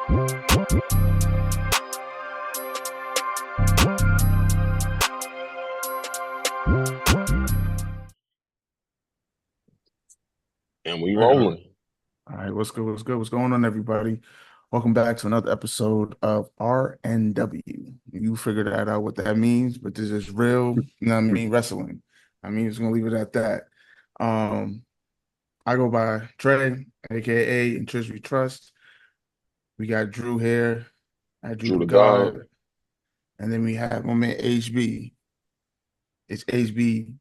And we All right, all right. rolling. All right, what's good? What's good? What's going on, everybody? Welcome back to another episode of RNW. You figured that out what that means, but this is real, you know what I mean, wrestling. I mean, just gonna leave it at that. Um, I go by Trey, aka and Trish We Trust. We got Drew here, at Drew Drew the the God. God, and then we have my man HB. It's HB.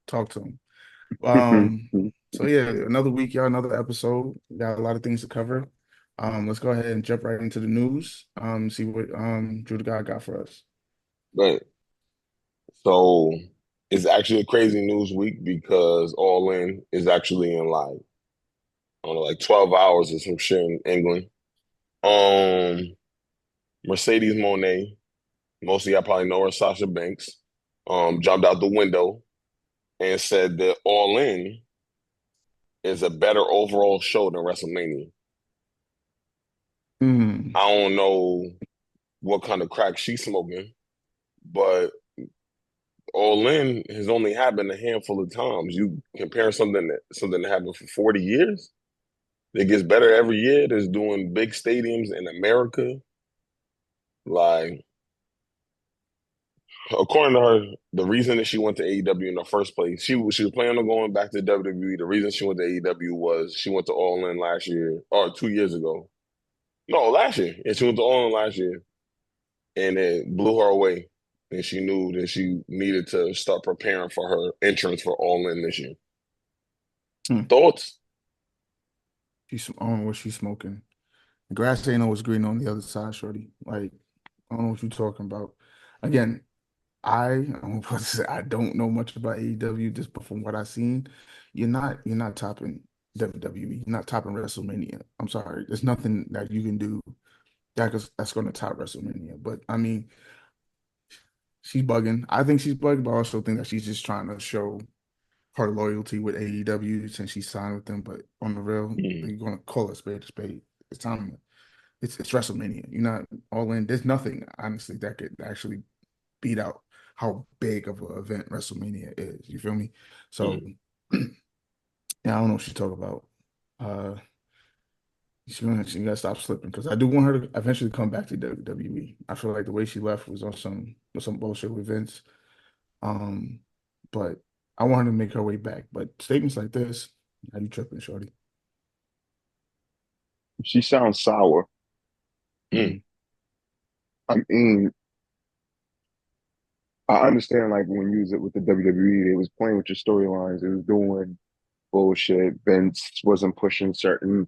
Talk to him. Um, so yeah, another week, y'all, another episode. We got a lot of things to cover. Let's go ahead and jump right into the news. See what Drew the God got for us. But so it's actually a crazy news week because All In is actually in like, I don't know, like 12 hours or some shit in England. Um, Mercedes Monet, mostly I probably know her, Sasha Banks, jumped out the window and said that All In is a better overall show than WrestleMania. Mm, I don't know what kind of crack she's smoking, but All In has only happened a handful of times. You compare something that happened for 40 years, it gets better every year. That's doing big stadiums in America. Like, according to her, the reason that she went to AEW in the first place, she was planning on going back to WWE. The reason she went to AEW was she went to All In last year or 2 years ago. No, last year. And she went to All In last year, and it blew her away. And she knew that she needed to start preparing for her entrance for All In this year. hmm. Thoughts? I don't know what she's smoking. The grass ain't always green on the other side, shorty. Like, I don't know what you're talking about. Again, I'm supposed to say I don't know much about AEW, just but from what I've seen, you're not topping WWE. You're not topping WrestleMania. I'm sorry. There's nothing that you can do that's going to top WrestleMania. But I mean, she's bugging. I think she's bugging, but I also think that she's just trying to show her loyalty with AEW since she signed with them. But on the real, Mm, you're going to call a spade a spade. It's time. It's WrestleMania. You're not all in. There's nothing honestly that could actually beat out how big of an event WrestleMania is. You feel me? So mm. yeah, I don't know what she's talking about. Uh, she gotta stop slipping because I do want her to eventually come back to WWE. I feel like the way she left was on some bullshit with Vince. Um, but I want her to make her way back. But statements like this, how you tripping, shorty? She sounds sour. Mm. I mean, I understand like when you use it with the WWE, it was playing with your storylines. It was doing bullshit. Vince wasn't pushing certain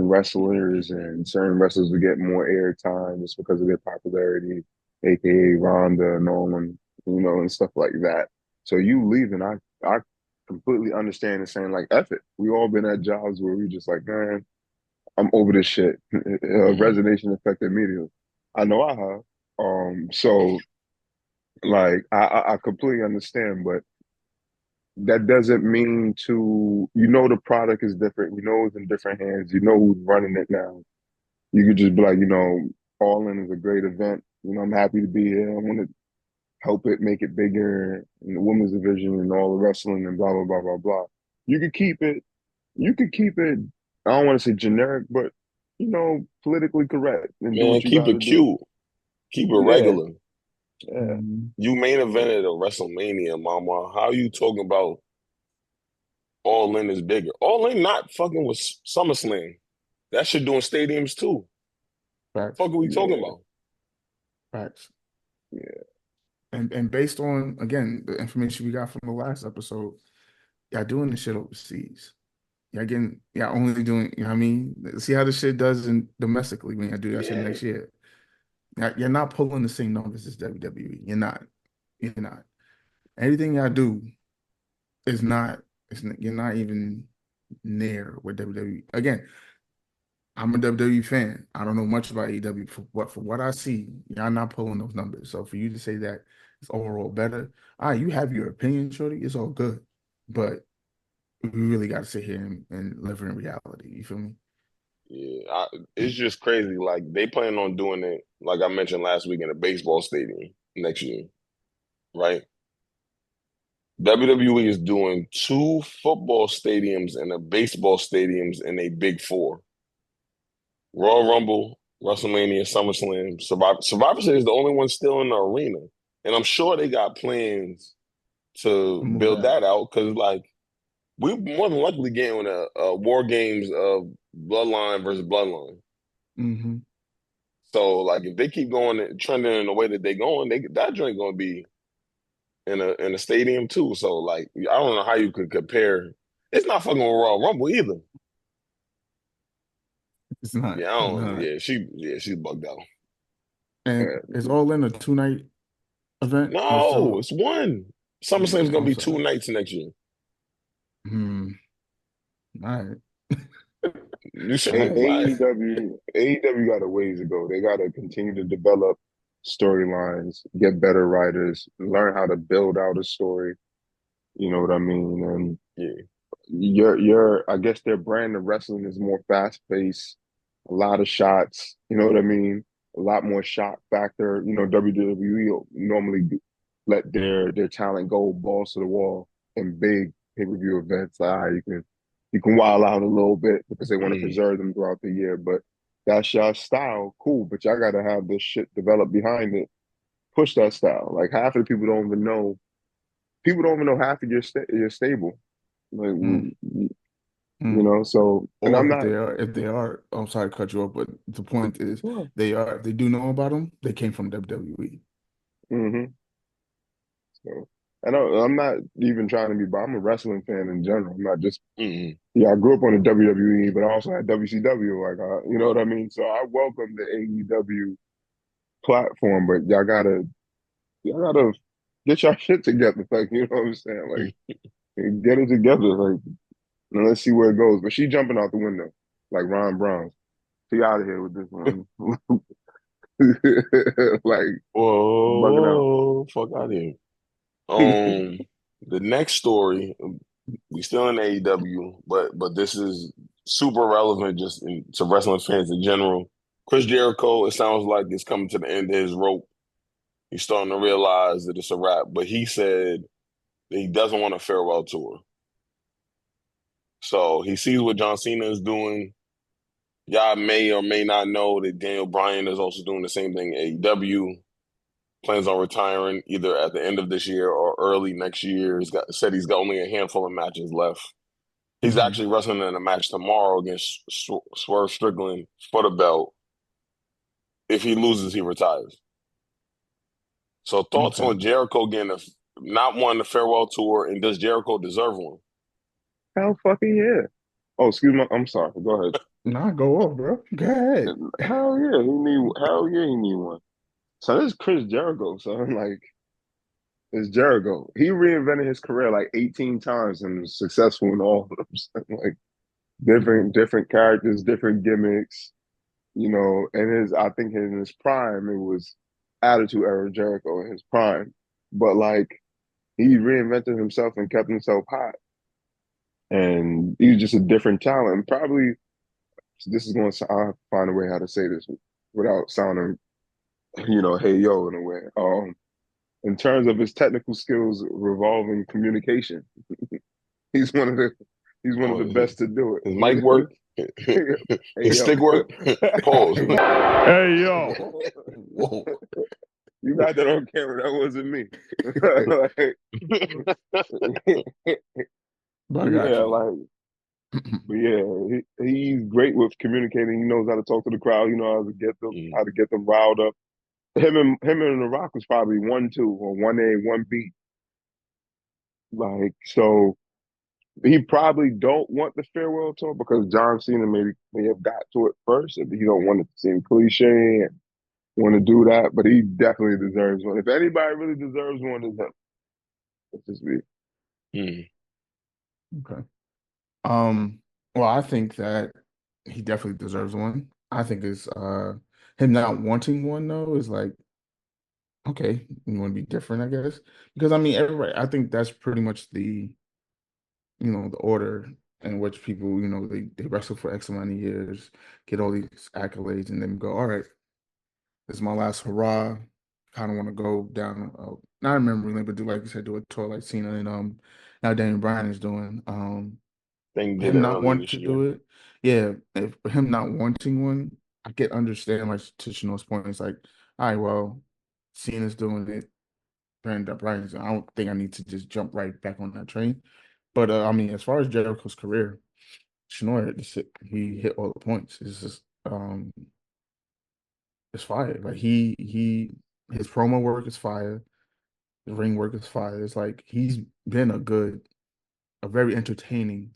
wrestlers, and certain wrestlers would get more airtime just because of their popularity, aka Ronda and Nolan, and stuff like that. So you leaving, I completely understand and saying like, F it. We all been at jobs where we just like, man, I'm over this shit. Mm. Resignation effect immediately. I know I have. So like I completely understand, but that doesn't mean to the product is different. You know it's in different hands. You know who's running it now. You could just be like, All In is a great event. I'm happy to be here. I want to help it make it bigger in the women's division and all the wrestling and blah blah blah blah blah. You could keep it. You could keep it. I don't want to say generic, but politically correct and do Man, what you keep got it to do. cute. Keep it Yeah, regular. yeah. Mhm. You main evented a WrestleMania, mama. How you talking about All In is bigger? All In not fucking with SummerSlam. That shit doing stadiums too. Facts, Fuck are we talking Yeah, about? facts. yeah. And based on again the information we got from the last episode, y'all doing this shit overseas. Y'all only doing, you know what I mean? See how this shit does in domestically when y'all do that shit Yeah. next year. You're not pulling the same numbers as WWE. You're not. You're not. Anything y'all do is not, you're not even near with WWE. Again, I'm a WWE fan. I don't know much about AEW, for what I see, y'all not pulling those numbers. So for you to say that it's overall better, all right, you have your opinion, Shorty. It's all good. But we really got to sit here and live in reality. You feel me? It's just crazy. Like they plan on doing it, like I mentioned last week, in a baseball stadium next year, right? WWE is doing two football stadiums and a baseball stadiums in a big four. Royal Rumble, WrestleMania, SummerSlam, Survivor Series is the only one still in the arena. And I'm sure they got plans to Move build that. that out because like we more than likely getting a war games of bloodline versus bloodline. Mm-hmm. So like if they keep going and trending in the way that they're going, that joint gonna be in a stadium too. So like I don't know how you could compare. It's not fucking with Royal Rumble either. It's not. Yeah, I It's don't. not. She's bugged out. And it's all in a 2 night event or No, so. it's one. SummerSlam's gonna I'm be two sorry. nights next year. Hmm. All right. You All sure? right. Why? AEW got a ways to go. They got to continue to develop storylines, get better writers, learn how to build out a story. You know what I mean? And Yeah. I guess their brand of wrestling is more fast paced, a lot of shots, you know what I mean? A lot more shot factor. You know, WWE will normally let their talent go balls to the wall in big pay-per-view events. Like, you can wild out a little bit because they want to Mm. preserve them throughout the year. But that's your style, cool. But y'all gotta have this shit developed behind it. Push that style. Like half of the people don't even know. People don't even know half of your stable. Like, Mm, mm. so, and Or I'm not, if they are, I'm sorry to cut you off, but the point is well, they do know about them. They came from WWE. hmm so, I'm not even trying to be, but I'm a wrestling fan in general. I'm not just, Mm. yeah, I grew up on the WWE, but I also had WCW, like, you know what I mean? So I welcome the AEW platform, but y'all gotta get your shit together. Like, you know what I'm saying? Mm. Like, get it together. Like, and let's see where it goes. But she jumping out the window, like Ron Brown. She out of here with this one. Like, bugging out. Whoa, fuck out of here. Um, the next story, we still in AEW, but this is super relevant to wrestling fans in general. Chris Jericho, it sounds like it's coming to the end of his rope. He's starting to realize that it's a wrap, but he said that he doesn't want a farewell tour. So he sees what John Cena is doing. Y'all may or may not know that Daniel Bryan is also doing the same thing at AEW. Plans on retiring either at the end of this year or early next year. Said he's got only a handful of matches left. He's Hmm. actually wrestling in a match tomorrow against Swerve Strickland for the belt. If he loses, he retires. So thoughts Okay. on Jericho getting not wanting a farewell tour, and does Jericho deserve one? Hell fucking yeah. Oh, excuse me. I'm sorry. Go ahead. Nah, go off, bro. Go ahead. Hell yeah, he need one. So this is Chris Jericho, son. Like, it's Jericho. He reinvented his career like 18 times and was successful in all of them. So, like different characters, different gimmicks, and I think in his prime, it was Attitude Era Jericho in his prime. But like he reinvented himself and kept himself hot. And he's just a different talent. Probably this is going to I'll find a way how to say this without sounding, hey yo in a way. In terms of his technical skills revolving communication, he's one of the he's one of Oh, the best to do his mic work, it. Hey his yo, stick work. Pause. Hey yo. Whoa. you got that on camera. That wasn't me. But I got Yeah, you. like, but yeah, he's great with communicating. He knows how to talk to the crowd. He knows Mm. how to get them riled up. Him and The Rock was probably 1-2 or 1A, 1B. Like, so he probably don't want the farewell tour because John Cena may have got to it first, and he don't want it to seem cliche and want to do that. But he definitely deserves one. If anybody really deserves one, it's him. It's just me. Mm. Okay. Um, well, I think that he definitely deserves one. I think it's him not wanting one though is like, okay, you want to be different, I guess. Because I mean, everybody, I think that's pretty much the order in which people, they wrestle for X amount of years, get all these accolades, and then go, all right, this is my last hurrah. Kind of want to go down, not a memory lane, but do like you said, do a tour like Cena and now Daniel Bryan is doing. Thing did it Him not early wanting this to year. do it, yeah. If him not wanting one, I can understand like to Chanel's point. It's like, all right, well, Cena's doing it, Bryan's. I don't think I need to just jump right back on that train. But I mean, as far as Jericho's career, Shinoy he hit all the points. It's just it's fire. Like his promo work is fire. The ring work is fire. It's like he's been a very entertaining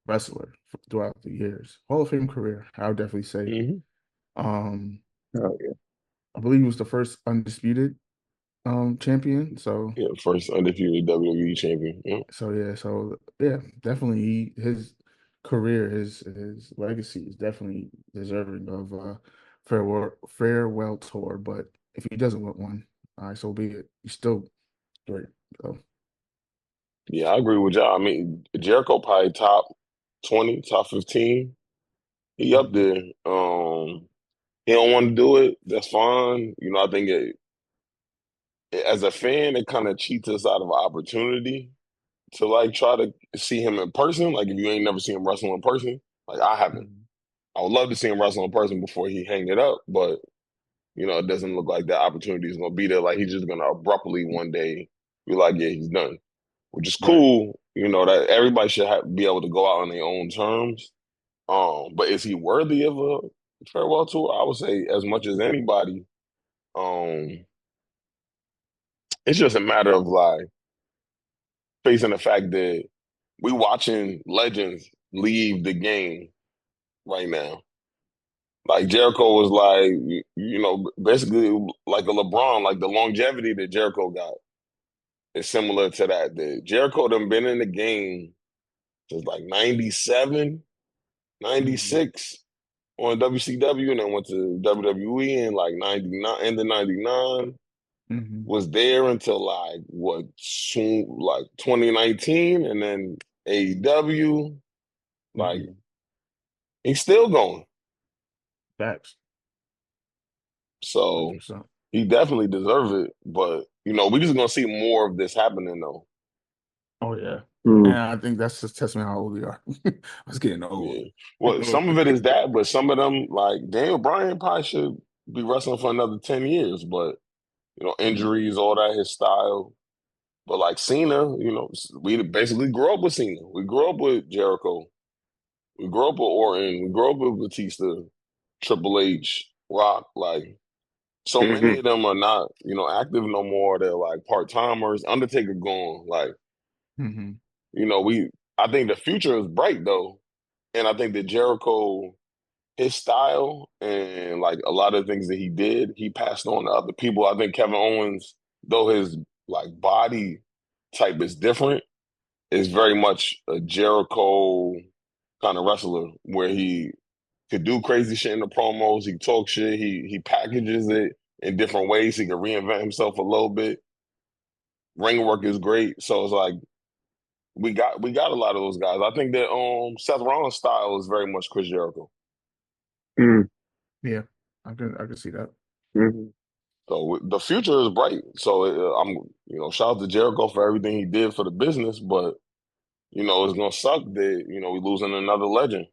wrestler throughout the years. Hall of Fame career, I would definitely say. Hmm. Um, Oh yeah. I believe he was the first undisputed champion. So Yeah, first undefeated WWE champion. Yeah. yeah, definitely his career, his legacy is definitely deserving of a farewell tour. But if he doesn't want one, all right, so be it. He's still great. So Yeah, I agree with y'all. I mean, Jericho probably top 20, top 15. He up mhm, there. He don't want to do it. That's fine. I think as a fan, it kind of cheats us out of an opportunity to like try to see him in person. Like if you ain't never seen him wrestle in person, like I haven't. mhm, I would love to see him wrestle in person before he hang it up, but it doesn't look like that opportunity is gonna be there. Like he's just gonna abruptly one day be like, yeah, he's done, which is right. cool. That everybody should be able to go out on their own terms. But is he worthy of a farewell tour? I would say as much as anybody. Um, it's just a matter of like facing the fact that we watching legends leave the game right now. Like Jericho was like, basically like a LeBron, like the longevity that Jericho got is similar to that. That Jericho done been in the game since like 97, ninety Mhm, six on WCW and then went to WWE in like 99, end of 99. mhm, Was there until like what soon like 2019 and then AEW. Like mhm. he's still going. Facts, So 100%. he definitely deserves it. But we just gonna see more of this happening though. Oh yeah, and Mm. I think that's just testament how old we are. I was getting old. Yeah. Well, some of it is that, but some of them, like Daniel Bryan, probably should be wrestling for another 10 years. But Mhm, injuries, all that, his style. But like Cena, we basically grew up with Cena. We grew up with Jericho. We grew up with Orton. We grew up with Batista, Triple H, Rock. Like so many Hmm. of them are not, active no more. They're like part timers. Undertaker gone. Like mhm, we. I think the future is bright though, and I think that Jericho, his style and like a lot of things that he did, he passed on to other people. I think Kevin Owens, though his like body type is different, is very much a Jericho kind of wrestler where he could do crazy shit in the promos. He talk shit. He packages it in different ways. He can reinvent himself a little bit. Ring work is great. So it's like we got a lot of those guys. I think that Seth Rollins' style is very much Chris Jericho. Mm. yeah, I can see that. Hmm. So the future is bright. So I'm shout out to Jericho for everything he did for the business, but it's gonna suck that we losing another legend.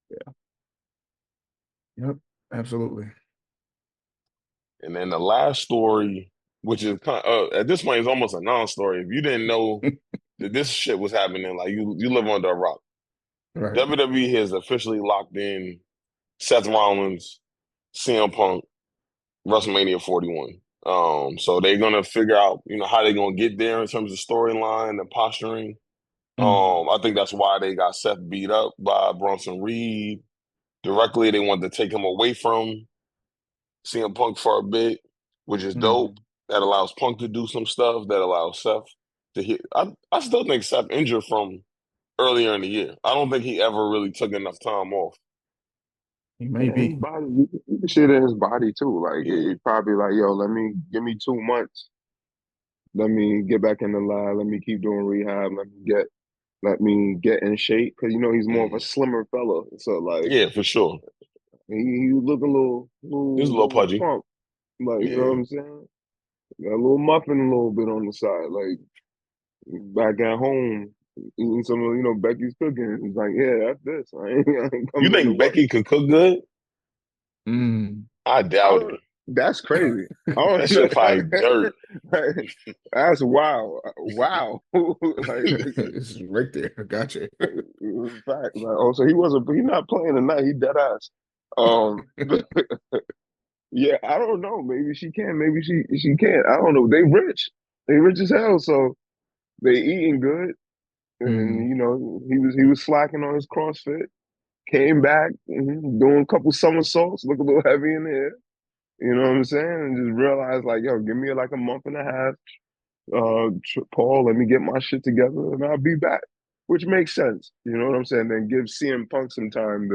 Yeah, yep, absolutely. And then the last story, which is kind of, at this point, is almost a non-story. If you didn't know that this shit was happening, like you live under a rock. Right. WWE has officially locked in Seth Rollins, CM Punk, WrestleMania 41. So they're gonna figure out, how they're gonna get there in terms of storyline and posturing. Mhm, I think that's why they got Seth beat up by Bronson Reed. Directly, they wanted to take him away from CM Punk for a bit, which is dope. mhm. That allows Punk to do some stuff. That allows Seth to hit. I still think Seth injured from earlier in the year. I don't think he ever really took enough time off. He may And his be. body, you can see it in his body too. Like Yeah. it probably like, yo, let me give me 2 months. Let me get back in the lab. Let me keep doing rehab. Let me get. let me get in shape because he's more of a Mm. slimmer fella. So like Yeah, for sure. he was looking a little, He's little, a little little pudgy. plump. Like, you know what Yeah. I'm saying? Got a little muffin a little bit on the side. Like back at home, eating some of, Becky's cooking. It's like, yeah, that's this. I ain't You coming into think work. Becky could cook good? Mm. I I doubt don't, it. that's crazy. I don't, That shit probably dirt. that's wow. Wow. Like, It's right there. I got you. in fact, like, oh, so he's not playing tonight. He dead ass. But yeah, I don't know. Maybe she can, maybe she can't. I don't know. They rich. They rich as hell, so they eating good. And Mm. he was slacking on his CrossFit. Came back, doing a couple somersaults, look a little heavy in the air. You know what I'm saying? And just realized like, yo, give me like a month and a half. Paul, let me get my shit together and I'll be back. Which makes sense. You know what I'm saying? Then give CM Punk some time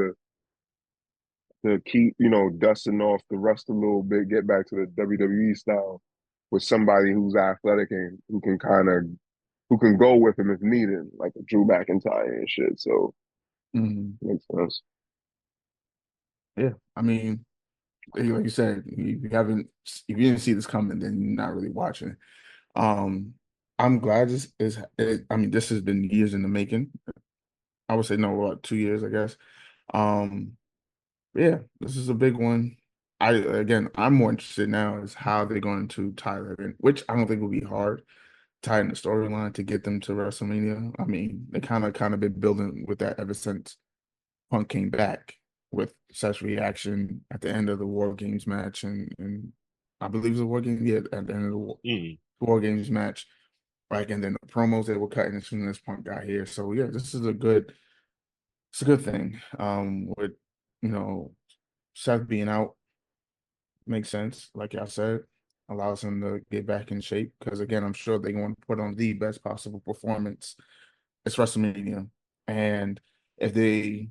to keep, dusting off the rust a little bit, get back to the WWE style with somebody who's athletic and who can go with him if needed, like a Drew McIntyre and shit. So Mm. makes sense. Yeah. I mean, like you said, you haven't, if you didn't see this coming, then you're not really watching. Um, I'm glad I mean, this has been years in the making. I would say no, what, 2 years, I guess. Um, yeah, this is a big one. I'm more interested now is how they're going to tie that in, which I don't think will be hard, tie in the storyline to get them to WrestleMania. I mean, they kind of been building with that ever since Punk came back with such reaction at the end of the War Games match, and I believe it was a War Game, yeah, at the end of the Mm. War Games match, right? And then the promos they were cutting as soon as Punk got here. So yeah, it's a good thing. With you know Seth being out makes sense, like I said, allows him to get back in shape because again, I'm sure they want to put on the best possible performance. It's WrestleMania, and if they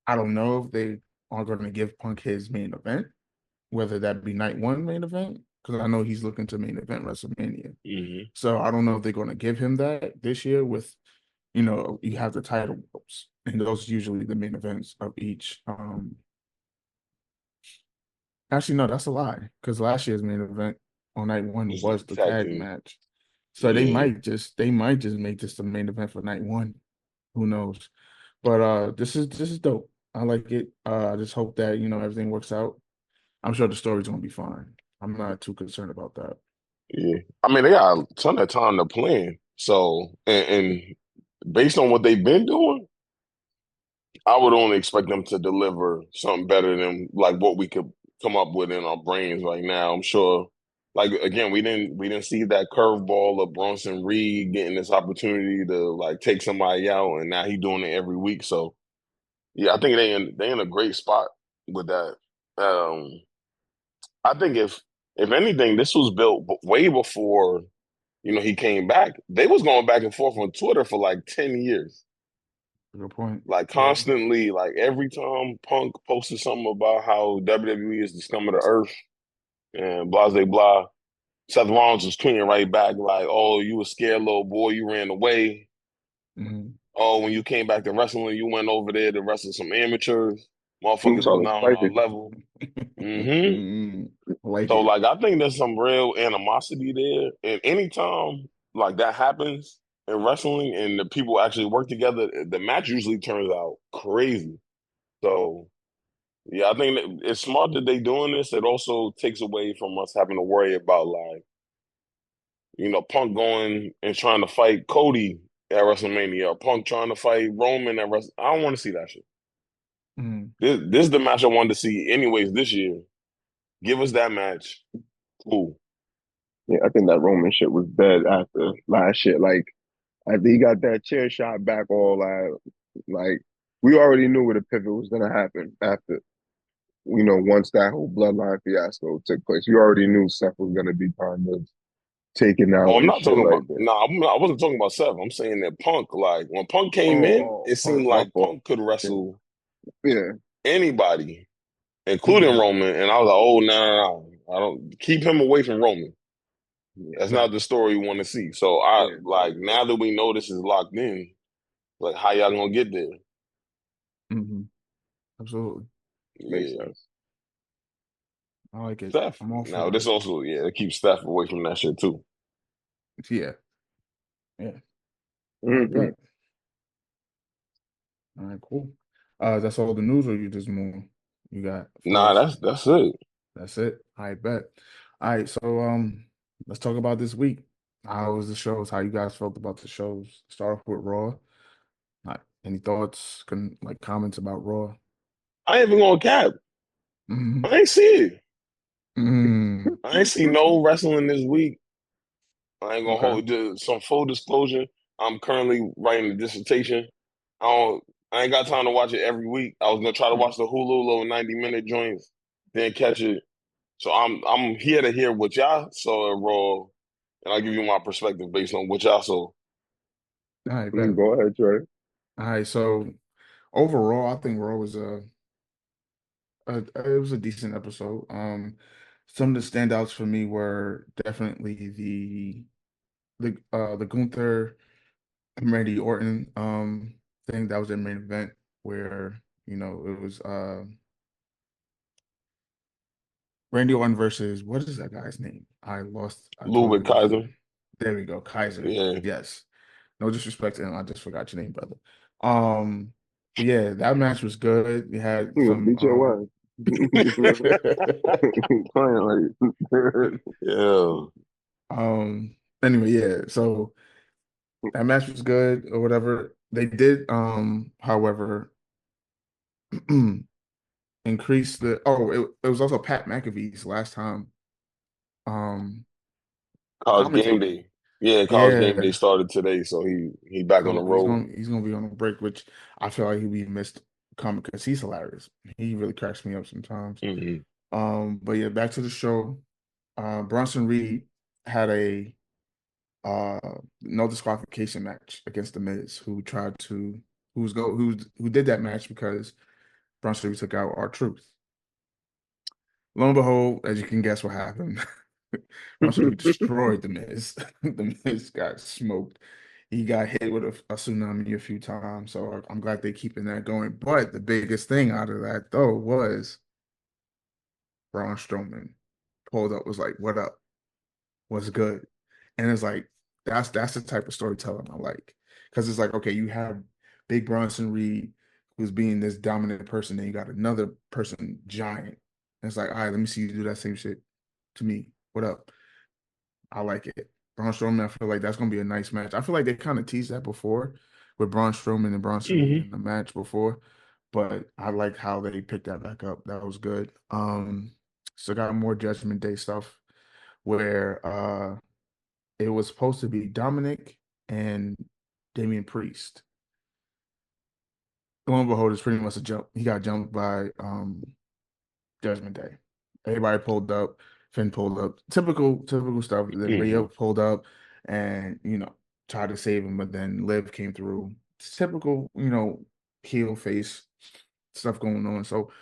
I don't know if they are going to give Punk his main event, whether that be night one main event, because I know he's looking to main event WrestleMania. Hmm. So I don't know if they're going to give him that this year with, you have the title belts, and those are usually the main events of each. Actually, no, that's a lie, because last year's main event on night one It's the was the tag tag team. match. So Yeah. they might just make this the main event for night one. Who knows? But this is dope. I like it. I just hope that everything works out. I'm sure the story's gonna be fine. I'm not too concerned about that. Yeah. I mean, they got a ton of time to plan. So, and based on what they've been doing, I would only expect them to deliver something better than like what we could come up with in our brains right now. I'm sure. Like again, we didn't see that curveball of Bronson Reed getting this opportunity to like take somebody out, and now he's doing it every week. So yeah, I think they in a great spot with that. Um, I think if anything, this was built way before he came back. They was going back and forth on Twitter for like 10 years, Good point. like Yeah. constantly. Like every time Punk posted something about how WWE is the scum of the earth and blah blah blah, Seth Rollins was tweeting right back like, "Oh, you a scared little boy, you ran away. Hmm. Oh, when you came back to wrestling, you went over there to wrestle some amateurs. Motherfuckers was So not on like our level." Hmm. Like So it. like I think there's some real animosity there. And anytime like that happens in wrestling and the people actually work together, the match usually turns out crazy. So yeah, I think that it's smart that they doing this. It also takes away from us having to worry about like, Punk going and trying to fight Cody at WrestleMania, or Punk trying to fight Roman at Wrestle. I don't want to see that shit. Mhm. This is the match I wanted to see anyways this year. Give us that match. Cool. yeah, I think that Roman shit was dead after last year. Like after he got that chair shot back, all that, like we already knew where the pivot was gonna happen after. Once that whole bloodline fiasco took place, you already knew Seth was gonna be kind of taken Oh, out I'm and not shit talking like about. that. No, I wasn't talking about Seth. I'm saying that Punk, like when Punk came Oh, in, oh, it seemed Punk, my like fault. Punk could Yeah, wrestle yeah. anybody, including Mhm. Roman. And I was like, oh no, no, no, I don't keep him away from Roman. That's Right. not the story we want to see. So Yeah, like now that we know this is locked in, like how y'all gonna get there? Hmm. Absolutely. makes Yeah, sense. I like it. Steph. I'm all Now for this also it keeps Steph away from that shit too. it. Yeah. Yeah. All right, Hmm. bet. All right, cool. That's all the news, or you just more? You got Nah, flows. that's it. That's it. I bet. All right, so let's talk about this week. How was the shows? How you guys felt about the shows? Start off with Raw. Any thoughts, comments about Raw? I ain't even gonna cap. Mm-hmm. I ain't see it. Mm-hmm. I ain't see no wrestling this week. I ain't gonna Okay. hold just some full disclosure. I'm currently writing a dissertation. I don't. I ain't got time to watch it every week. I was gonna try to watch the Hulu little 90-minute joints, then catch it. So I'm here to hear what y'all saw at Raw, and I'll give you my perspective based on what y'all saw. All right, bet. Go ahead, Trey. All right, so overall, I think Raw was it was a decent episode. Some of the standouts for me were definitely the Gunther and Randy Orton thing. That was their main event where it was Randy Orton versus, what is that guy's name? I totally Ludwig lost it. Kaiser. There we go, Kaiser. Yeah. Yes. No disrespect to him. I just forgot your name, brother. Um, but yeah, that match was good. We had You gonna some beat your wife. Playing like Yeah. um anyway, yeah. So that match was good or whatever. They did however increase it was also Pat McAfee's last time College game commentating. day. Yeah, college game day Yeah. started today, so he back on the So he's road. gonna be on a break, which I feel like he'll be missed comment because he's hilarious. He really cracks me up sometimes. Hmm. But yeah, back to the show. Bronson Reed had a uh no disqualification match against the Miz, who did that match because Bronson Reed took out R-Truth. Lo and behold, as you can guess what happened. Bronson Reed destroyed the Miz. The Miz got smoked. He got hit with a tsunami a few times, so I'm glad they're keeping that going. But the biggest thing out of that though was Braun Strowman pulled up, was like, "What up? What's good?" And it's like that's the type of storytelling I like, because it's like, okay, you have Big Bronson Reed who's being this dominant person, and you got another person giant. And it's like, all right, let me see you do that same shit to me. What up? I like it. Braun Strowman, I feel like that's gonna be a nice match. I feel like they kind of teased that before with Braun Strowman and Bronson Reed Hmm. in the match before, but I like how they picked that back up. That was good. So got more Judgment Day stuff where it was supposed to be Dominic and Damian Priest. Lo and behold, it's pretty much a jump. He got jumped by Judgment Day. Everybody pulled up. Finn pulled up. Typical stuff. Then Rhea Hmm. pulled up and, tried to save him, but then Liv came through. It's typical, heel face stuff going on. So,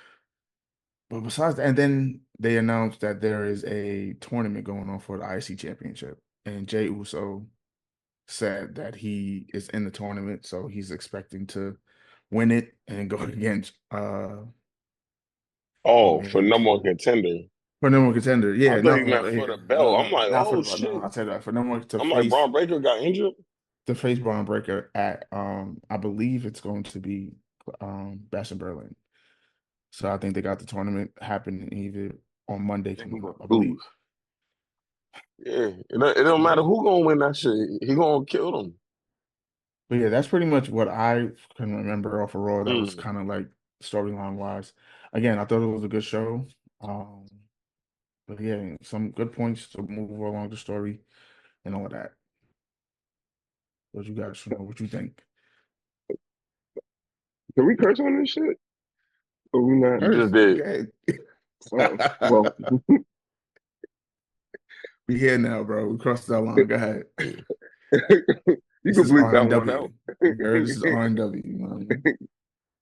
but besides that, and then they announced that there is a tournament going on for the IC championship. And Jey Uso said that he is in the tournament, so he's expecting to win it and go against oh Oh, for man, number one contender. for number one contender. I Yeah, thought no, you meant for yeah, the no, belt. I'm no, like, not for oh the no. shit. I said that for number one I'm like, Braun Breaker got injured. to face Braun Breaker at I believe it's going to be Bash in Berlin. So I think they got the tournament happening either on Monday And he coming gonna up, I lose. believe. Yeah, it don't matter Yeah. who gonna win that shit. He gonna kill them. But yeah, that's pretty much what I can remember off of Raw. That was Mm. kind of like storyline wise. Again, I thought it was a good show. Um, but yeah, some good points to move along the story and all of that. What you guys know? What you think? Can we curse on this shit? Or we not? You just First, did. okay. Oh, well, We here now, bro. We crossed that line. Go ahead. you This can is bleep that one out. RNW. You heard this is RNW. You know what I mean?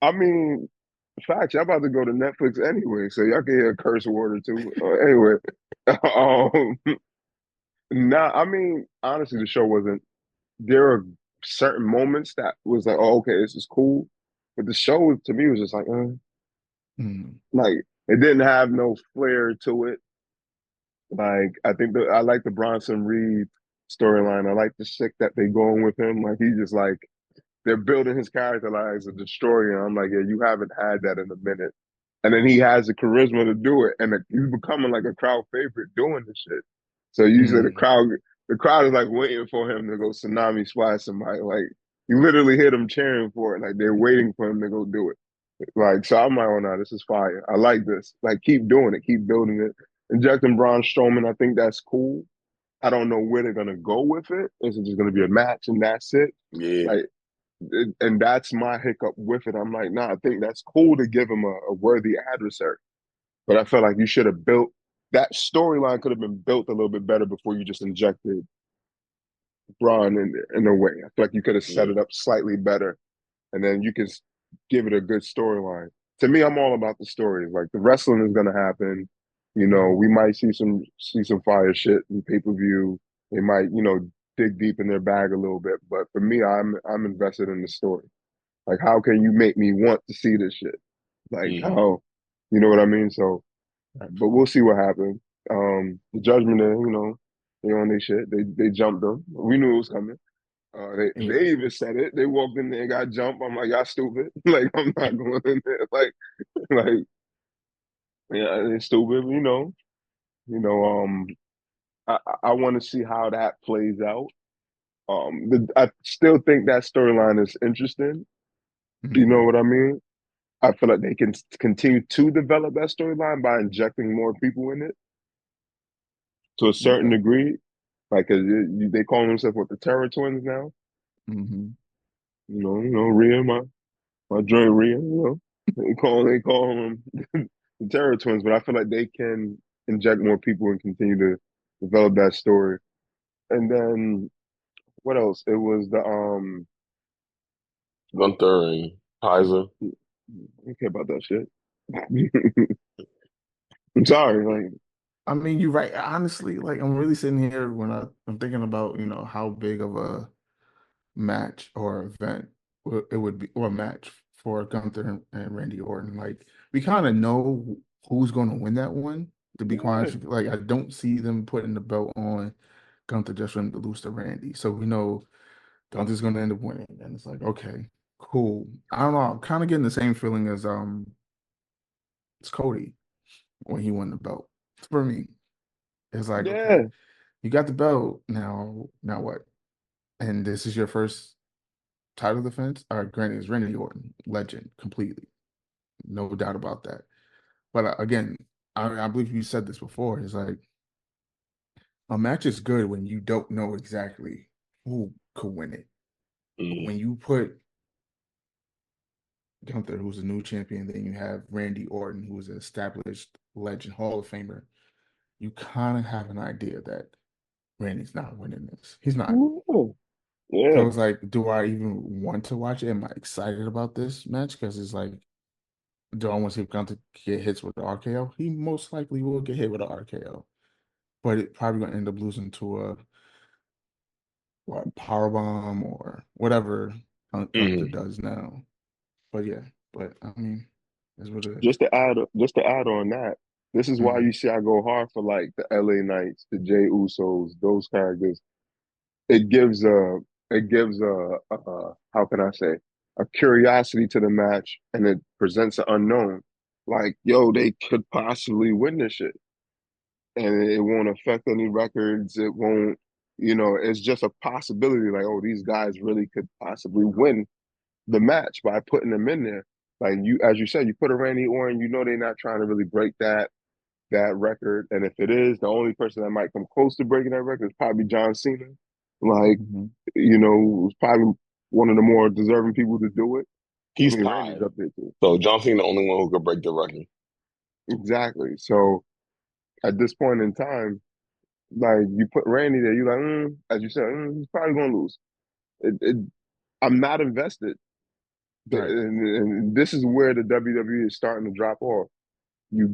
I mean, facts. Y'all about to go to Netflix anyway, so y'all can hear a curse word or two. Anyway, um, Nah, I mean, honestly, the show wasn't. There are certain moments that was like, oh, okay, this is cool, but the show to me was just Mm, like it didn't have no flair to it. Like I think I like the Bronson Reed storyline. I like the shit that they going with him. Like he's just like they're building his character like as a destroyer. I'm like, yeah, you haven't had that in a minute. And then he has the charisma to do it, and he's becoming like a crowd favorite doing this shit. So usually mm, the crowd is like waiting for him to go tsunami splash somebody. Like you literally hear them cheering for it, like they're waiting for him to go do it. Like so, I'm like, oh no, this is fire. I like this. Like keep doing it, keep building it. Injecting Braun Strowman, I think that's cool. I don't know where they're gonna go with it. Is it just gonna be a match and that's it? Yeah. Like and that's my hiccup with it. I'm like, nah, I think that's cool to give him a worthy adversary, but I felt like you should have built that storyline could have been built a little bit better before you just injected Braun in a way. I feel like you could have set Yeah. it up slightly better, and then you can give it a good storyline. To me, I'm all about the stories. Like the wrestling is gonna happen. You know, mm. we might see some fire shit in pay per view. They might, dig deep in their bag a little bit. But for me, I'm invested in the story. Like, how can you make me want to see this shit? Like, Mm. how, you know what I mean? So, Right. but we'll see what happens. The Judgment Day, they on their shit. They jumped them. We knew it was coming. They Yeah. even said it. They walked in there and got jumped. I'm like, y'all stupid. Like, I'm not going in there. Like, yeah, it's stupid. I want to see how that plays out. I still think that storyline is interesting. You know Mm, what I mean? I feel like they can continue to develop that storyline by injecting more people in it to a certain okay. degree. Like, 'cause they call themselves what the Terror Twins now. Hmm. Rhea, my joint Rhea. They call them the Terror Twins, but I feel like they can inject more people and continue to develop that story. And then what else? It was the Gunther and Kaiser. I don't care about that shit. I'm sorry, like I mean, you're right. Honestly, like I'm really sitting here when I'm thinking about, how big of a match or event it would be, or a match for Gunther and Randy Orton. Like we kind of know who's going to win that one. To be quite yeah, honest, like I don't see them putting the belt on Gunther just for him to lose to Randy. So we know Gunther's going to end up winning, and it's like, okay, cool. I don't know. I'm kind of getting the same feeling as it's Cody when he won the belt. For me, it's like, okay, yeah. you got the belt now. Now what? And this is your first title defense. Granted, it's Randy Orton, legend, completely, no doubt about that. But again, I believe you said this before. It's like a match is good when you don't know exactly who could win it. But Mm. when you put Gunther, who's a new champion, then you have Randy Orton, who's an established legend, Hall of Famer, you kind of have an idea that Randy's not winning this. He's not. Ooh, yeah. So it's like, do I even want to watch it? Am I excited about this match? Because it's like, do I want to see Gunther get hits with the RKO? He most likely will get hit with an RKO, but it probably gonna end up losing to a power bomb or whatever Gunther Mm. does now. But yeah, but I mean, that's what it is. Just to add on that, this is why Mm, you see I go hard for like the LA Knights, the Jey Usos, those characters. It gives a how can I say a curiosity to the match, and it presents an unknown. Like, yo, they could possibly win this shit, and it won't affect any records. It won't, it's just a possibility. Like, oh, these guys really could possibly win the match by putting them in there. Like as you said, you put a Randy Orton, they're not trying to really break that record. And if it is, the only person that might come close to breaking that record is probably John Cena. Like, mhm. who's probably one of the more deserving people to do it. I He's mean, Randy's tied. up there too. So John Cena the only one who could break the record. Exactly. So at this point in time, like you put Randy there, you're like, as you said, he's probably gonna lose. I'm not invested. Right. And this is where the WWE is starting to drop off. You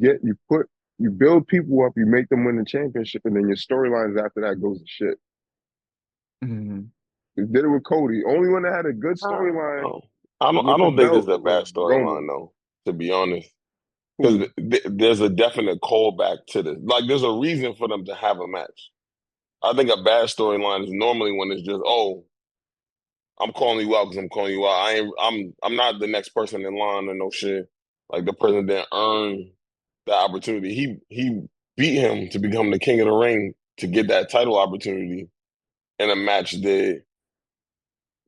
put You build people up, you make them win the championship, and then your storylines after that goes to shit. Mhm. We did it with Cody. Only one that had a good storyline Oh, I don't. I with the don't think it's belt a was bad storyline Roman. though. To be honest, because Who? there's a definite callback to this. Like, there's a reason for them to have a match. I think a bad storyline is normally when it's just, oh, I'm calling you out because I'm calling you out. I ain't. I'm not the next person in line or no shit. Like, the person didn't earn that opportunity. He beat him to become the king of the ring to get that title opportunity in a match that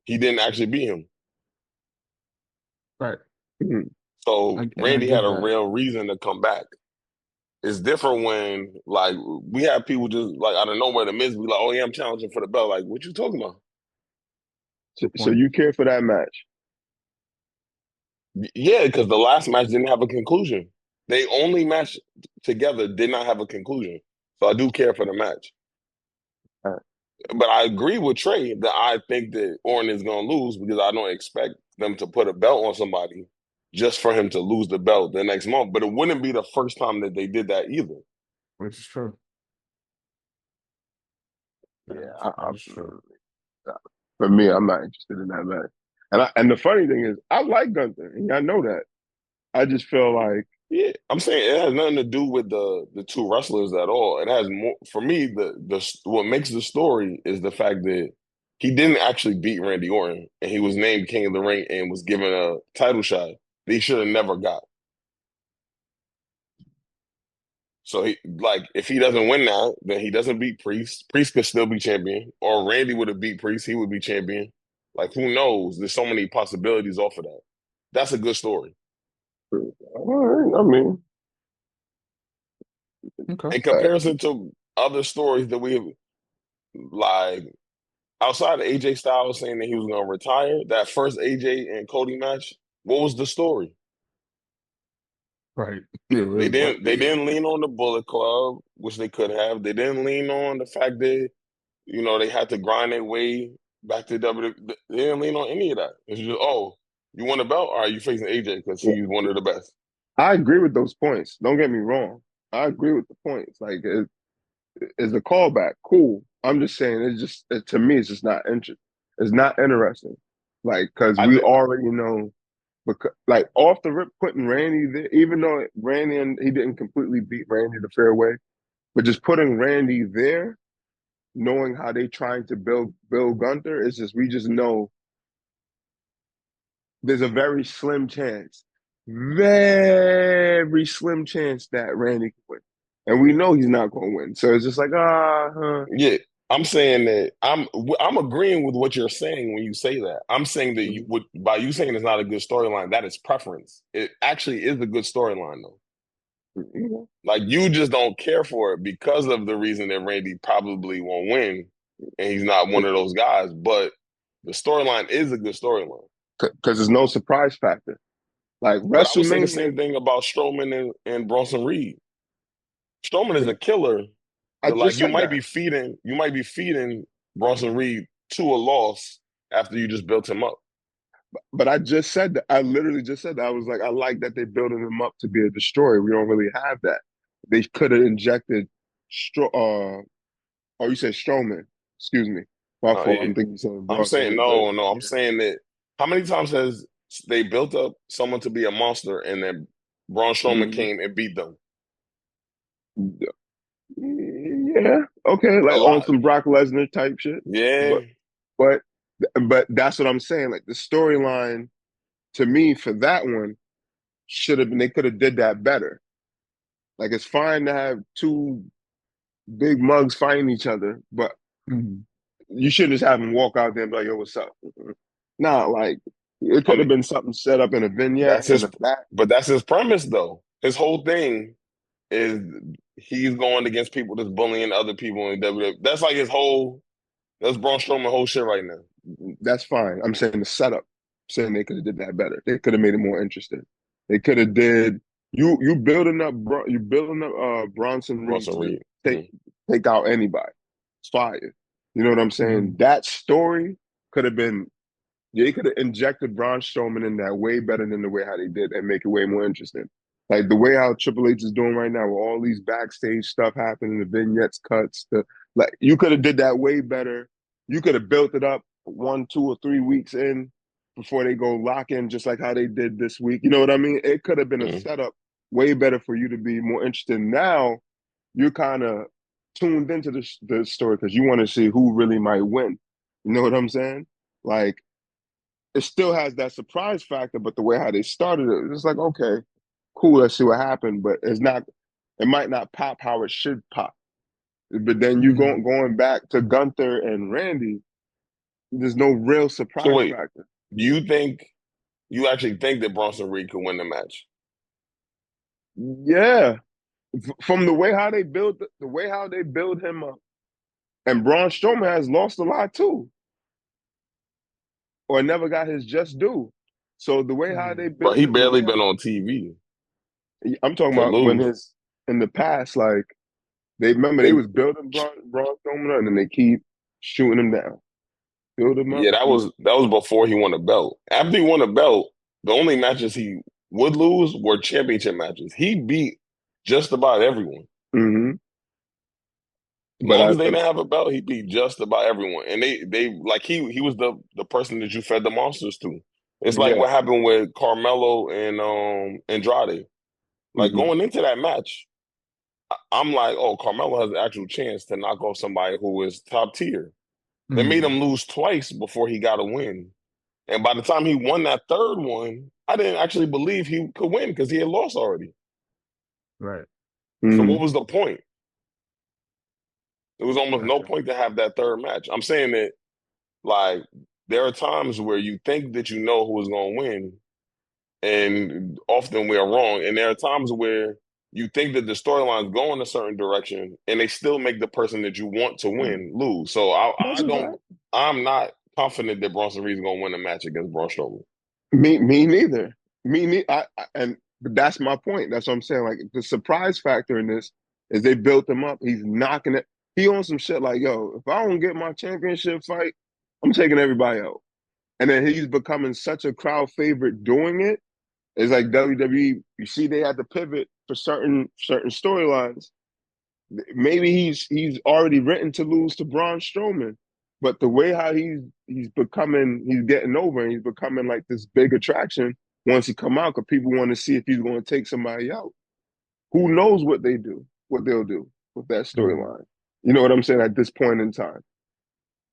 he didn't actually beat him. Right. Mhm. So And I Randy had get a that. real reason to come back. It's different when, like, we have people just like out of nowhere, the Miz be like, "Oh yeah, I'm challenging for the belt." Like, what you talking about? So, Good so point. you care for that match? Yeah, because the last match didn't have a conclusion. They only match together did not have a conclusion. So I do care for the match. Uh, But I agree with Trey that I think that Orton is going to lose because I don't expect them to put a belt on somebody just for him to lose the belt the next month. But it wouldn't be the first time that they did that either. Which is true. yeah, That is true. for me, I'm not interested in that match. And the funny thing is, I like Gunther, and I know that. I just feel like Yeah, I'm saying it has nothing to do with the two wrestlers at all. It has more for me. The what makes the story is the fact that he didn't actually beat Randy Orton, and he was named King of the Ring and was given a title shot that he should have never got. So he like if he doesn't win now, then he doesn't beat Priest. Priest could still be champion, or Randy would have beat Priest. He would be champion. Like who knows? There's so many possibilities off of that. That's a good story. all right, I mean, Okay. In that, comparison to other stories that we have, like outside of AJ Styles saying that he was going to retire, that first AJ and Cody match, what was the story? Right. Yeah, They really. What? didn't they didn't lean on the Bullet Club, which they could have. They didn't lean on the fact that they had to grind their way back to W. They didn't lean on any of that. It's just, oh, you want a belt? All right, you facing AJ because yeah, he's one of the best. I agree with those points. Don't get me wrong. I agree with the points. Like, it's a callback. Cool. I'm just saying, to me, it's just not interesting. It's not interesting. Like, because I we did. already know, because, like, off the rip, putting Randy there, even though Randy and he didn't completely beat Randy the fair way, but just putting Randy there, knowing how they trying to build Gunther, it's just we just know there's a very slim chance that Randy can win, and we know he's not going to win. So it's just like Yeah, I'm saying that I'm agreeing with what you're saying when you say that. I'm saying that by you saying it's not a good storyline, that is preference. It actually is a good storyline though. Like you just don't care for it because of the reason that Randy probably won't win, and he's not one of those guys. But the storyline is a good storyline. because there's no surprise factor. Like But I would say the WrestleMania, same thing about Strowman and Bronson Reed. Strowman is but a killer, I but like just said that. you might be feeding Bronson Reed to a loss after you just built him up. But I just said that. I literally just said that. I was like, I like that they're building him up to be a destroyer. We don't really have that. They could have injected oh, you said Strowman. Excuse me. My fault. Yeah. I'm thinking you said I'm Bronson saying Reed, but no, no. I'm saying that how many times has they built up someone to be a monster and then Braun Strowman mm, came and beat them? yeah, okay, A like on lot. some Brock Lesnar type shit. Yeah. But but but that's what I'm saying. Like the storyline to me for that one should have been. They could have did that better. Like it's fine to have two big mugs fighting each other, but Mhm. you shouldn't just have them walk out there and be like, "Yo, what's up?" Nah, like it I could mean, have been something set up in a vignette that's in his the back. but that's his premise though. His whole thing is he's going against people that's bullying other people in WWE. That's like that's Braun Strowman whole shit right now. That's fine. I'm saying the setup. I'm saying they could have did that better. They could have made it more interesting. They could have did you building up Bronson Reed Bronson to Reed. take take out anybody. It's fire. You know what I'm saying? Mhm. That story could have been. They could have injected Braun Strowman in that way better than the way how they did and make it way more interesting. Like the way how Triple H is doing right now with all these backstage stuff happening, the vignettes cuts, the like you could have did that way better. You could have built it up 1, 2, or 3 weeks in before they go lock in, just like how they did this week. You know what I mean? It could have been a Mm. setup way better for you to be more interested. Now you're kind of tuned into the story because you want to see who really might win. You know what I'm saying? Like it still has that surprise factor, but the way how they started it, it's like, okay, cool, let's see what happened. But it's not, it might not pop how it should pop. But then you Mhm. going back to Gunther and Randy, there's no real So surprise wait, factor. you actually think that Bronson Reed could win the match? Yeah, from the way how they build the way how they build him up, and Braun Strowman has lost a lot too, or never got his just due. So the way how they Mhm. Bro, built he it, the barely way been on TV I'm talking to about when lose. his in the past, like they remember they They was building Braun Strowman up, and then they keep shooting him down, build him up, Yeah, that shoot. was before he won a belt. After he won a belt, the only matches he would lose were championship matches. He beat just about everyone. Mm-hmm. As But long as they didn't have a belt, he beat just about everyone. And they like he was the person that you fed the monsters to. It's like yeah, what happened with Carmelo and Andrade. Like mm-hmm. going into that match, I'm like, oh, Carmelo has an actual chance to knock off somebody who is top tier. They made Mhm. him lose twice before he got a win. And by the time he won that third one, I didn't actually believe he could win because he had lost already. Right. So Mm-hmm. what was the point? There was almost no Gotcha. point to have that third match. I'm saying that like there are times where you think that you know who is going to win, and often we are wrong. And there are times where you think that the storyline's going a certain direction, and they still make the person that you want to win lose. So That's I a don't. fact. I'm not confident that Bronson Reed's going to win a match against Braun Strowman. Me neither. Me neither. And but that's my point. That's what I'm saying. Like the surprise factor in this is they built him up. He's knocking it. He owns some shit like, yo, if I don't get my championship fight, I'm taking everybody out. And then he's becoming such a crowd favorite doing it. It's like WWE. You see, they had to pivot for certain storylines. Maybe he's already written to lose to Braun Strowman, but the way how he's becoming, he's getting over, and he's becoming like this big attraction once he come out, because people want to see if he's going to take somebody out. Who knows what they'll do with that Mhm. storyline? You know what I'm saying? At this point in time,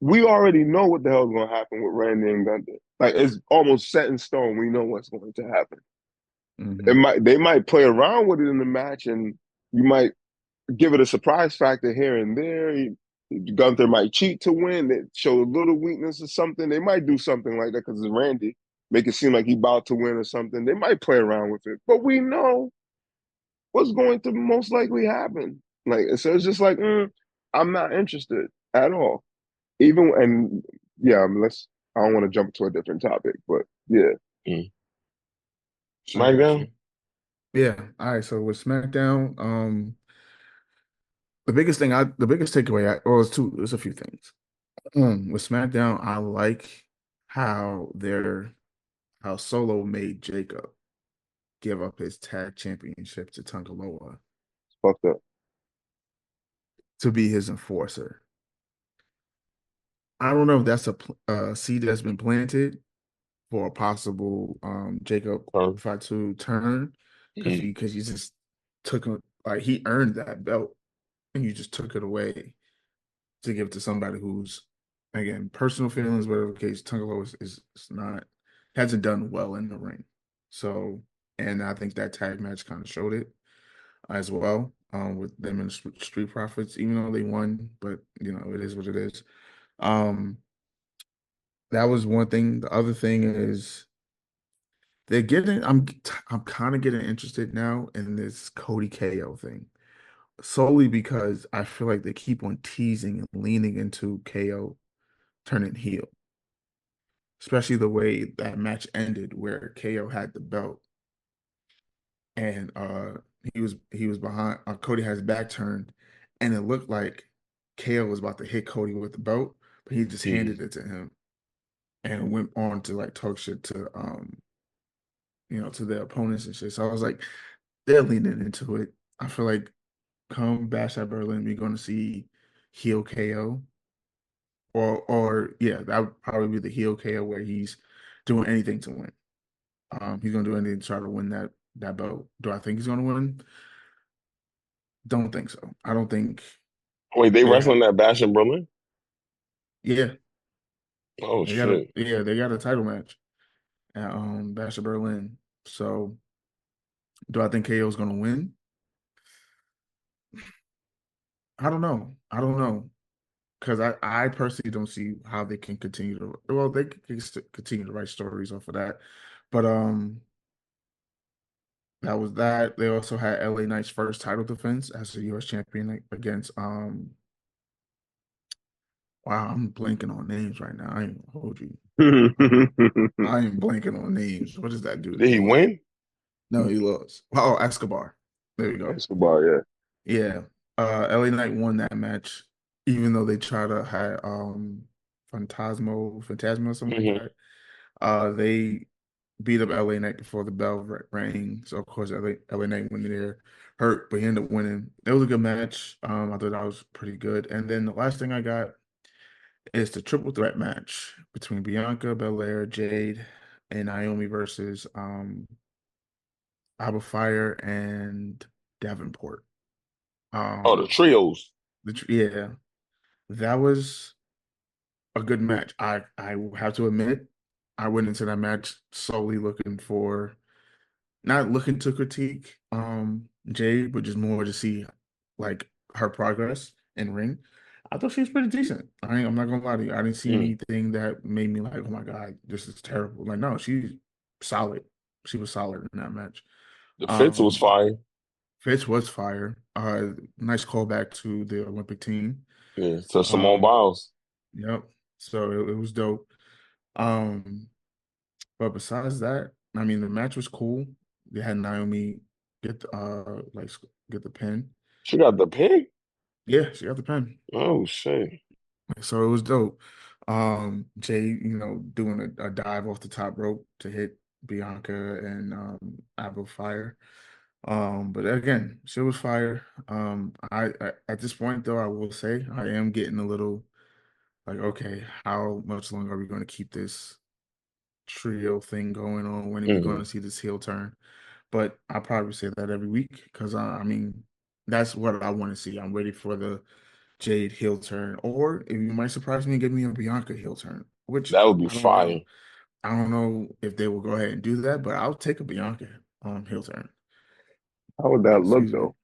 we already know what the hell's going to happen with Randy and Gunther. Like it's almost set in stone. We know what's going to happen. Mhm. They might play around with it in the match, and you might give it a surprise factor here and there. Gunther might cheat to win. They show a little weakness or something. They might do something like that because it's Randy. Make it seem like he's about to win or something. They might play around with it, but we know what's going to most likely happen. Like so, it's just like I'm not interested at all. Even and yeah, let's. I don't want to jump to a different topic, but yeah, Mm. I got SmackDown. you. Yeah. All right. So with SmackDown, the biggest takeaway, well, there's a few things. With SmackDown, I like how how Solo made Jacob give up his tag championship to Tungaloa it's fucked up. to be his enforcer. I don't know if that's a seed that's been planted for a possible Jacob Turn. Fatu turn Mm. because you just took him, like he earned that belt and you just took it away to give to somebody who's, again, personal feelings, whatever the case. Tungalo is not, hasn't done well in the ring. So, and I think that tag match kind of showed it as well, with them and Street Profits, even though they won, but it is what it is. Um, that was one thing. The other thing is they're getting. I'm kind of getting interested now in this Cody KO thing, solely because I feel like they keep on teasing and leaning into KO turning heel, especially the way that match ended, where KO had the belt and he was behind. Cody has his back turned, and it looked like KO was about to hit Cody with the belt, but he just Mm. handed it to him and went on to like talk shit to to their opponents and shit. So I was like, they're leaning into it. I feel like come Bash at Berlin, we're going to see heel KO, or yeah, that would probably be the heel KO where he's doing anything to win. He's going to do anything to try to win that belt. Do I think he's going to win? Don't think so. I don't think Wait, they they're. wrestling that Bash in Berlin? Yeah, Oh they got a shit. yeah they got a title match at Bash of Berlin. So do I think KO is going to win? I don't know. I don't know because I personally don't see how they can continue to. Well, they can continue to write stories off of that, but that was that. They also had LA Knight's first title defense as a U.S. champion against Wow, I'm blanking on names right now. I ain't gonna hold you. Um, I am blanking on names. What is that dude's Did he name? win? No, he lost. Oh, Escobar. There you go. Escobar, yeah. Yeah. LA Knight won that match, even though they try to have Phantasmo or something like Hmm. that. They beat up LA Knight before the bell rang. So of course LA Knight went in there hurt, but he ended up winning. It was a good match. I thought that was pretty good. And then the last thing I got is the triple threat match between Bianca Belair, Jade, and Naomi versus Alba Fire and Davenport. Oh, the Um, trios. yeah, that was a good match. I have to admit, I went into that match solely looking for not looking to critique Jade, but just more to see like her progress in ring. I thought she was pretty decent. I'm not gonna lie to you. I didn't see Mm. anything that made me like, oh my God, this is terrible. Like, no, she's solid. She was solid in that match. The Fitz was Um, fire. Fitch was fire. Nice callback to the Olympic team. Yeah, so Simone Um, Biles. yep. So it was dope. Um, but besides that, I mean, the match was cool. They had Naomi get get the pin. She got the pin. Yeah, she got the pin. Oh shit. So it was dope. Jay, doing a dive off the top rope to hit Bianca and Apple Fire. But again, she was fire. I at this point though, I will say I am getting a little like, okay, how much longer are we going to keep this trio thing going on? When are we going Hmm. to see this heel turn? But I probably say that every week because I mean that's what I want to see. I'm ready for the Jade heel turn, or if you might surprise me and give me a Bianca heel turn, which That would be I don't know. fire. I don't know if they will go ahead and do that, but I'll take a Bianca heel turn. How would that look Excuse me. though?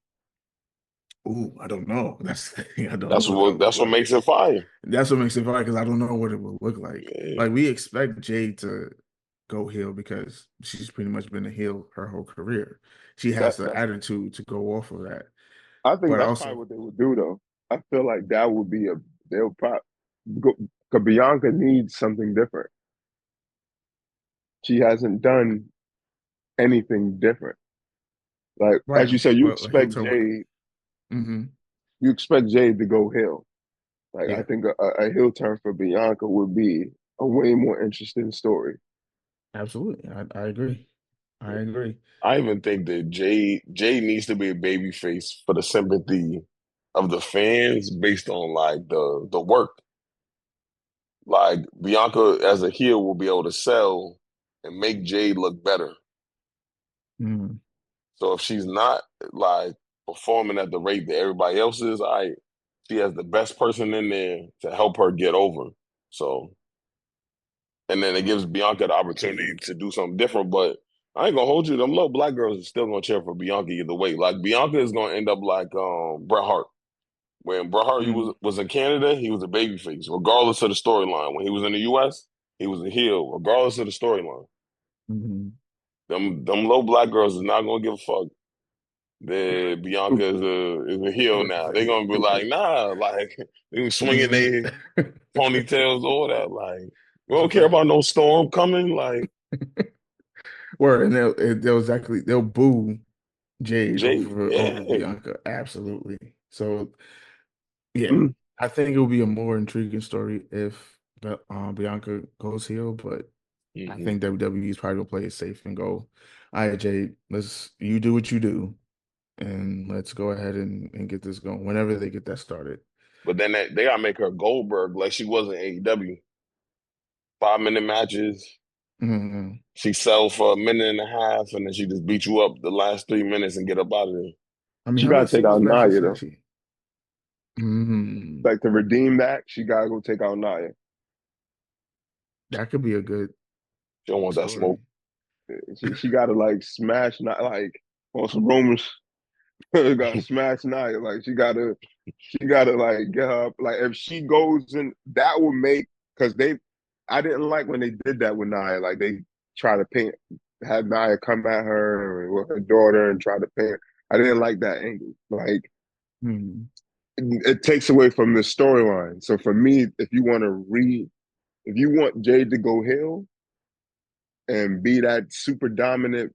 Ooh, I don't know. That's the thing. I don't know That's what that what look that's what like. makes it fire. That's what makes it fun because I don't know what it will look like. Yeah. Like we expect Jade to go heel because she's pretty much been a heel her whole career. She has That the that's attitude to go off of that. I think But that's probably also, what they would do though. I feel like that would be a they'll probably go because Bianca needs something different. She hasn't done anything different. Like right, as you said, but a heel turn would. Hmm. You expect Jade to go heel. Like I Yeah, think a heel turn for Bianca would be a way more interesting story. absolutely. I agree. I agree. I even think that Jay needs to be a baby face for the sympathy of the fans based on like the work. Like Bianca as a heel will be able to sell and make Jade look better. Mm, So if she's not like performing at the rate that everybody else is, she has the best person in there to help her get over. So and then it gives Bianca the opportunity to do something different. But I ain't gonna hold you. Them little black girls are still gonna cheer for Bianca either way. Like Bianca is gonna end up like Bret Hart. When Bret Hart mm, was in Canada, he was a babyface, regardless of the storyline. When he was in the US, he was a heel, regardless of the storyline. mhm. Them low black girls is not gonna give a fuck that Bianca is a heel now. They're gonna be like, nah, like they swinging Mhm. their ponytails, all that. Like, we That's a don't care fact. about no storm coming. Like, Word, and they'll boo Jade Jay, over yeah. Bianca. Absolutely. So yeah, I think it will be a more intriguing story if Bianca goes heel, but I Hmm. think WWE is probably gonna play it safe and go. All right, Jade, you do what you do, and let's go ahead and get this going whenever they get that started. But then they gotta make her Goldberg like she was in AEW. 5 minute matches. Mm-hmm. She sell for a minute and a half, and then she just beat you up the last 3 minutes and get up out of there. I mean, She how gotta about take singles out matches Nia though. sexy? Mm, Like to redeem that, she gotta go take out Nia. that could be a good She don't want that story. smoke. She gotta like smash Nia like on some rumors. Gotta smash Nia. Like she gotta like get her up. Like if she goes in, that would make because I didn't like when they did that with Nia. Like they try to paint, had Nia come at her with her daughter and try to paint. I didn't like that angle. Like Mm, it takes away from the storyline. So for me, if you want Jade to go heel and be that super dominant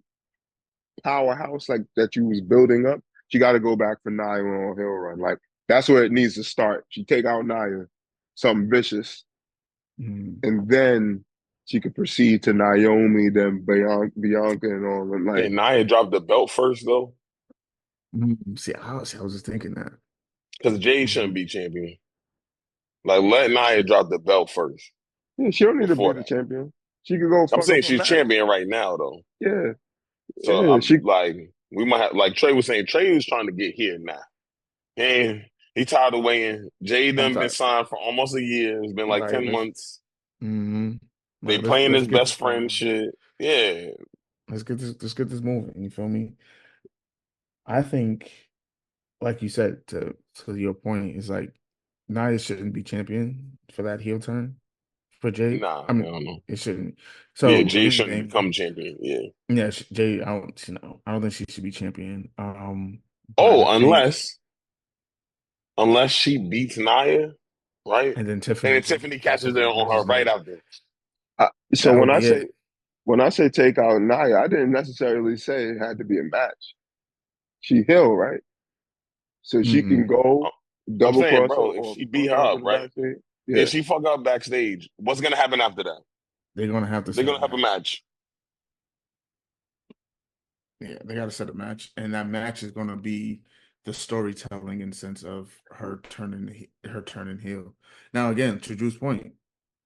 powerhouse like that you was building up, she got to go back for Nia on heel run. Like that's where it needs to start. She take out Nia, something vicious, mm. and then she could proceed to Naomi, then Bianca, and all. And like, And Nia dropped the belt first though, See, I was just thinking that. because Jay shouldn't Mhm. be champion. Like let Nia drop the belt first yeah, she don't need to be before the that. champion. She could go I'm fuck saying up a she's match. champion right now though. Yeah, So yeah. I'm like, we might have like Trey was saying. Trey was trying to get here now, and he tired of waiting. Jay I'm done been tired. signed for almost a year. It's been like Right. 10 months. Hmm They Like playing let's his get best this going friend on. shit. Yeah, Let's get this moving. You feel me? I think, like you said, to your point, is like Nia shouldn't be champion for that heel turn for Jade. nah, I I mean, don't know. it shouldn't. Yeah, So if Jay shouldn't anything, become champion. Yeah. yeah, Jade, I don't think she should be champion. But Oh, I think, unless she beats Nia, right? and then And then Tiffany Tiffany has a catches in on her versus right her. after. So That would be it. when I say take out Nia, I didn't necessarily say it had to be a match. She heel, right? So she can Hmm go I'm I'm double saying, cross her bro, if or she beat fuck her her up up, in the right? backstage. If Yeah. she fuck up backstage, what's gonna happen after that? They're gonna have to They're set a gonna have a match. match. Yeah, they got to set a match, and that match is going to be the storytelling in sense of her turning heel. Now, again, to Drew's point,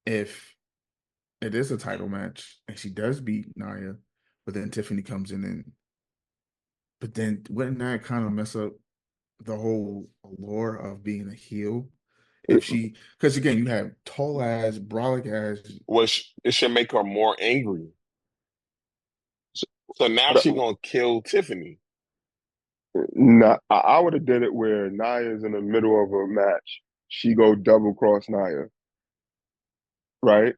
if it is a title match and she does beat Nia, but then Tiffany comes in but then wouldn't that kind of mess up the whole allure of being a heel? It- Because again, you have tall ass, brolic ass. Which it should make her more angry. So now but she gonna kill Tiffany. not, I would have did it where Nia's in the middle of a match. She go double cross Nia, right?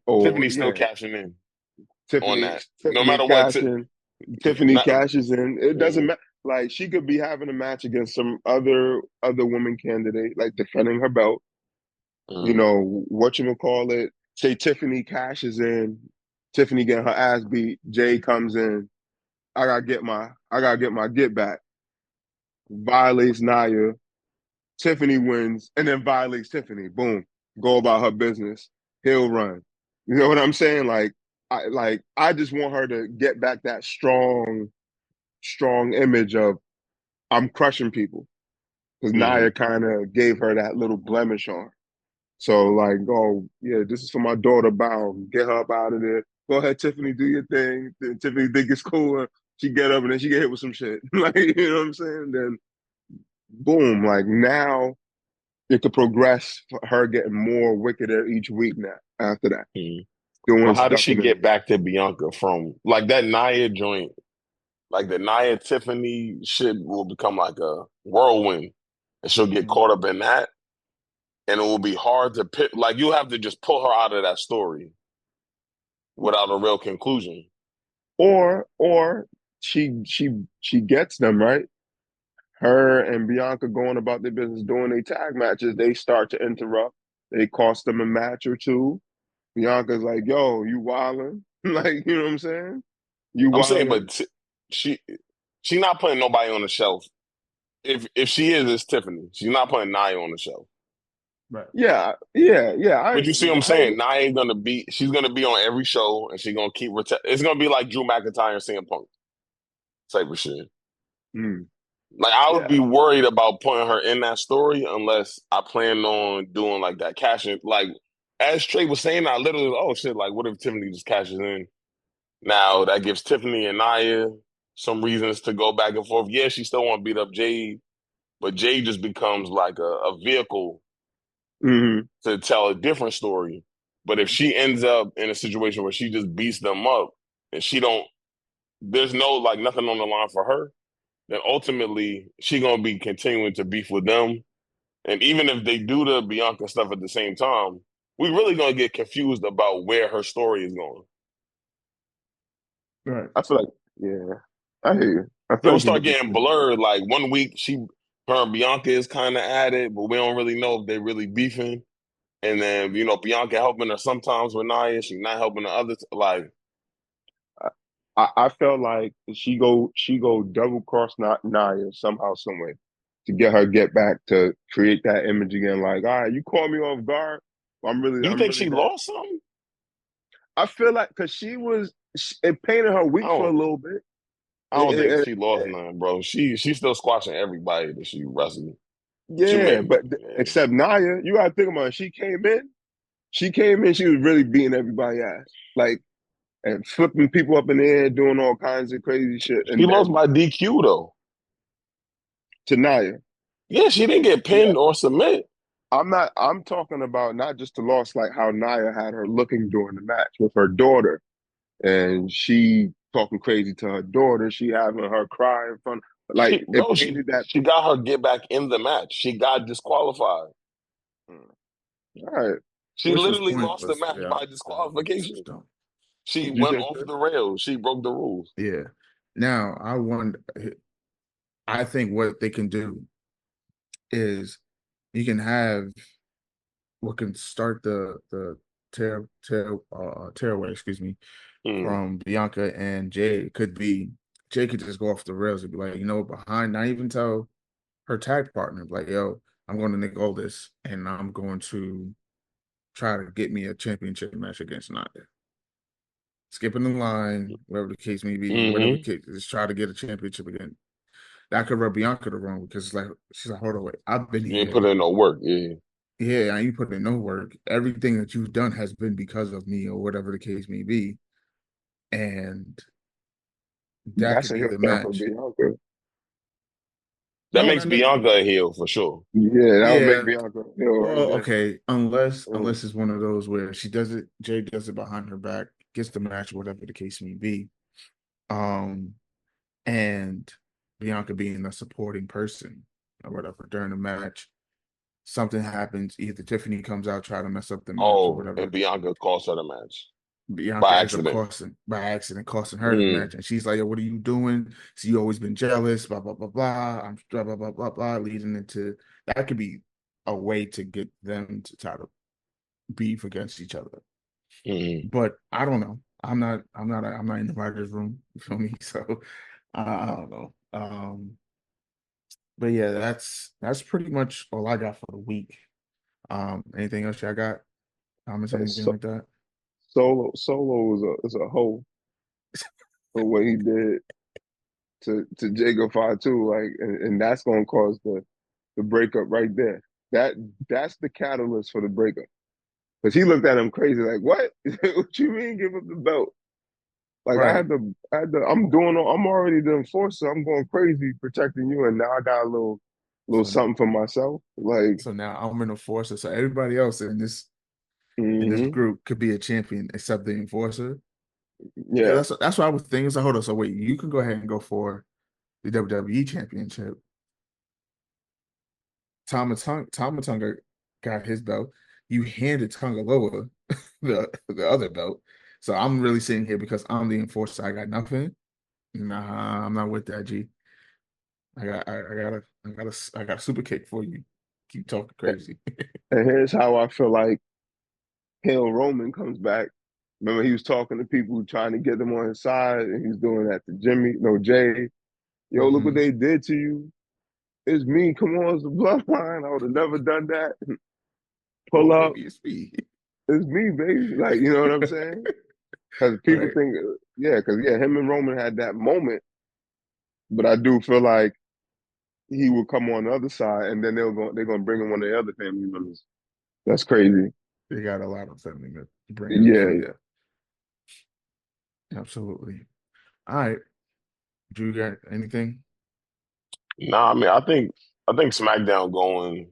Or Tiffany's still yeah, cashing in on Tiffany that. No Tiffany matter what, cashing. Tiffany not, cashes in. It doesn't mm, matter. Like she could be having a match against some other woman candidate, like defending her belt. You mm. know what you call it? Say Tiffany cashes in. Tiffany getting her ass beat. Jay comes in. I gotta get my get back. Violates Naya. Tiffany wins, and then violates Tiffany. Boom. Go about her business. He'll run. You know what I'm saying? I just want her to get back that strong image of I'm crushing people. Because Naya Mm. kind of gave her that little blemish on her. So like, oh yeah, this is for my daughter. Bow, get her up out of there. Go ahead, Tiffany, do your thing. Then Tiffany think it's cool. She get up and then she get hit with some shit. Like you know what I'm saying? Then boom, like now it could progress for her getting more wickeder each week now. After that, Mm. doing But how does stuff she in the get back to Bianca from like that Nia joint? Like the Nia Tiffany shit will become like a whirlwind, and she'll get caught up in that, and it will be hard to pick. Like you have to just pull her out of that story without a real conclusion. or she gets them right. Her and Bianca going about their business, doing their tag matches. They start to interrupt. They cost them a match or two. Bianca's like, "Yo, you wildin'?" Like, you know what I'm saying? You I'm saying, wildin'? but she she not putting nobody on the shelf. If she is, it's Tiffany. She's not putting Nia on the shelf. Right. Yeah. But you see what I'm saying? Nia ain't gonna be. She's gonna be on every show, and she's gonna keep. It's gonna be like Drew McIntyre and CM Punk type of shit. Mm, Like I would yeah. be worried about putting her in that story unless I plan on doing like that cashing. Like as Trey was saying, I literally, oh shit, like what if Tiffany just cashes in? Now that gives Tiffany and Nia some reasons to go back and forth. Yeah, she still want to beat up Jade, but Jade just becomes like a vehicle Hmm. to tell a different story. But if she ends up in a situation where she just beats them up and she don't, there's no like nothing on the line for her, then ultimately she gonna be continuing to beef with them. And even if they do the Bianca stuff at the same time, we really gonna get confused about where her story is going. Right. I feel like, yeah, I hear you. I It feel will like you start need getting to. blurred. Like one week her and Bianca is kind of at it, but we don't really know if they really beefing. And then Bianca helping her sometimes with Nia, she's not helping the others. Like I felt like she go double cross Nia somehow, some way to get back to create that image again. Like, all right, you caught me off guard. you I'm think really she that. lost something? I feel like because it painted her I weak for a don't. little bit. I don't think It, she lost it, nothing, bro. She's still squashing everybody that she wrestled. She yeah, made, but yeah. except Nia, you gotta think about it. She came in, she was really beating everybody ass. Like and flipping people up in the air, doing all kinds of crazy shit. She And lost then by DQ though. to Nia. Yeah, she didn't get Yeah. pinned or submit. I'm talking about not just the loss, like how Nia had her looking during the match with her daughter. And she talking crazy to her daughter. She having her cry in front. Like She it no, painted that. she got her get back in the match. She got disqualified. Mm, all right. She Which was literally lost the pointless. match Yeah. by Which was disqualification. dumb. She You went think off so? the rails. She broke the rules. Yeah. Now I wonder. I think what they can do is you can have what can start the tearaway, excuse me, Hmm. from Bianca and Jay could be Jay could just go off the rails and be like, behind, not even tell her tag partner, like, yo, I'm going to nick all this and I'm going to try to get me a championship match against Nanda. Skipping the line, whatever the case may be, whatever the Hmm. case, just try to get a championship again. That could rub Bianca the wrong because it's like she's like, hold on, wait, I've been You ain't put here. in no work. Yeah. Yeah, I ain't put in no work. Everything that you've done has been because of me or whatever the case may be. And that That's could a be heel the turn for match. Bianca. That No, makes not ne- Bianca a heel for sure. Yeah, that would make yeah. Bianca a heel right Well, there. okay, unless Mm. unless it's one of those where she does it, Jay does it behind her back, gets the match, whatever the case may be. Um, and Bianca being a supporting person or whatever during the match, something happens, either Tiffany comes out, try to mess up the match or Oh, and whatever. Bianca cost her the match Bianca by ends up accident. costing by accident costing her the Mm. match, and she's like, "Yo, what are you doing? So you always been jealous, blah blah blah blah. I'm blah blah blah blah blah." Leading into that could be a way to get them to try to beef against each other. Mm. But I don't know. I'm not in the writers' room. You feel me? So I don't know. But yeah, that's pretty much all I got for the week. Anything else y'all got? Comments, And anything like that? Solo is a hoe for what he did to Jacob Fatu, like, and that's gonna cause the breakup right there. That that's the catalyst for the breakup. Because he looked at him crazy, like, what? What you mean give up the belt? Like Right. I'm already the enforcer. I'm going crazy protecting you, and now I got a little So something for myself. Like, so now I'm an enforcer. So everybody else in this hmm group could be a champion except the enforcer. Yeah, yeah, that's what I was thinking. So hold on. So wait, you can go ahead and go for the WWE championship. Tom Matunga got his belt. You handed Tonga Loa the other belt. So I'm really sitting here because I'm the enforcer. I got nothing. Nah, I'm not with that, G. I got a super kick for you. Keep talking crazy. and here's how I feel like Hill Roman comes back. Remember, he was talking to people trying to get them on his side, and he was doing that to Jimmy, no Jay. Yo, look what Hmm. they did to you. It's me. Come on, it's the bloodline. I would have never done that. pull Oh, up. baby, it's me. It's me, baby. Like, you know what I'm saying? Because people Right. think, yeah, because yeah, him and Roman had that moment, but I do feel like he will come on the other side, and then they're gonna bring in one of the other family members. That's crazy. They got a lot of family to bring in. So Yeah. yeah, absolutely. All right. Do you got anything? Nah, I mean, I think SmackDown going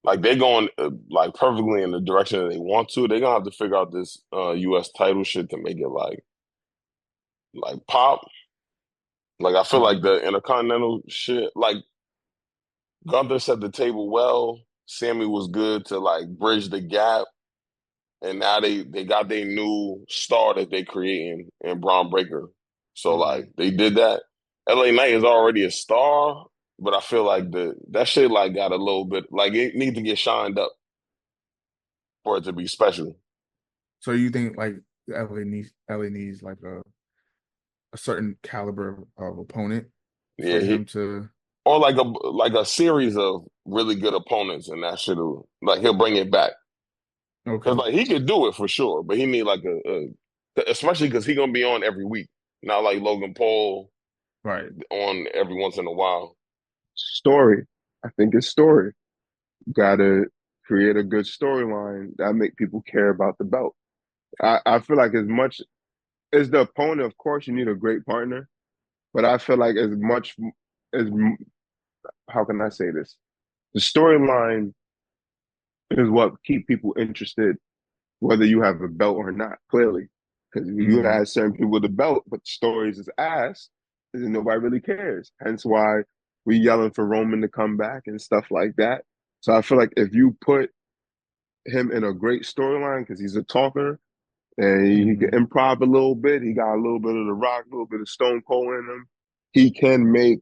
like they're going like perfectly in the direction that they want to. They're gonna have to figure out this U.S. title shit to make it like pop. Like I feel like Mhm. the Intercontinental shit. Like Gunther set the table well. Sammy was good to like bridge the gap, and now they got their new star that they creating in Braun Breaker. So like Mhm. they did that. LA Knight is already a star, but I feel like that shit like got a little bit like it needs to get shined up for it to be special. So you think like LA needs like a certain caliber of opponent Yeah, for him to or like a series of really good opponents, and that should like he'll bring it back because okay. like he could do it for sure, but he need like especially because he gonna be on every week, not like Logan Paul Right. on every once in a while. Story. I think it's story. You gotta create a good storyline that make people care about the belt. I feel like as much as the opponent, of course, you need a great partner, but I feel like as much as how can I say this? The storyline is what keep people interested, whether you have a belt or not. Clearly, because you Hmm. have certain people with a belt, but the stories is ass, and nobody really cares. Hence why we yelling for Roman to come back and stuff like that. So I feel like if you put him in a great storyline because he's a talker and he can Hmm. improv a little bit, he got a little bit of the Rock, a little bit of Stone Cold in him. He can make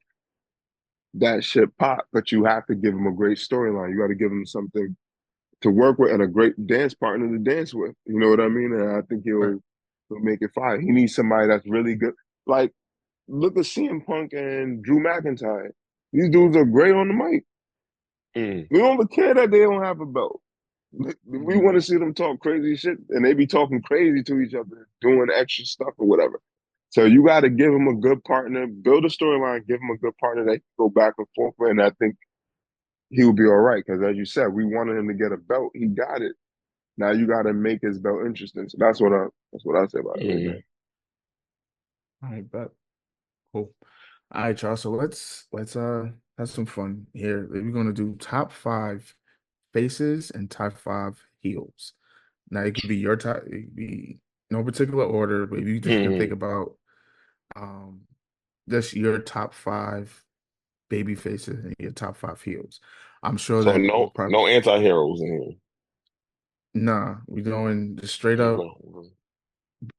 that shit pop, but you have to give him a great storyline. You got to give him something to work with and a great dance partner to dance with. You know what I mean? And I think Right. he'll make it fire. He needs somebody that's really good. Like look at CM Punk and Drew McIntyre. These dudes are great on the mic. Mm. We don't care that they don't have a belt. We want Hmm. to see them talk crazy shit, and they be talking crazy to each other, doing extra stuff or whatever. So you got to give him a good partner, build a storyline, give him a good partner that can go back and forth with, and I think he'll be all right. Because as you said, we wanted him to get a belt. He got it. Now you got to make his belt interesting. So that's what I say about it right Mm. there. All right, bet. Cool. All right, y'all. So let's have some fun here. We're gonna do top five faces and top five heels. Now it could be your top, it could be no particular order, but you just can think Mm. about um just your top five baby faces and your top five heels. I'm sure So that we'll probably no anti-heroes in nah, we're going just straight here. up Okay.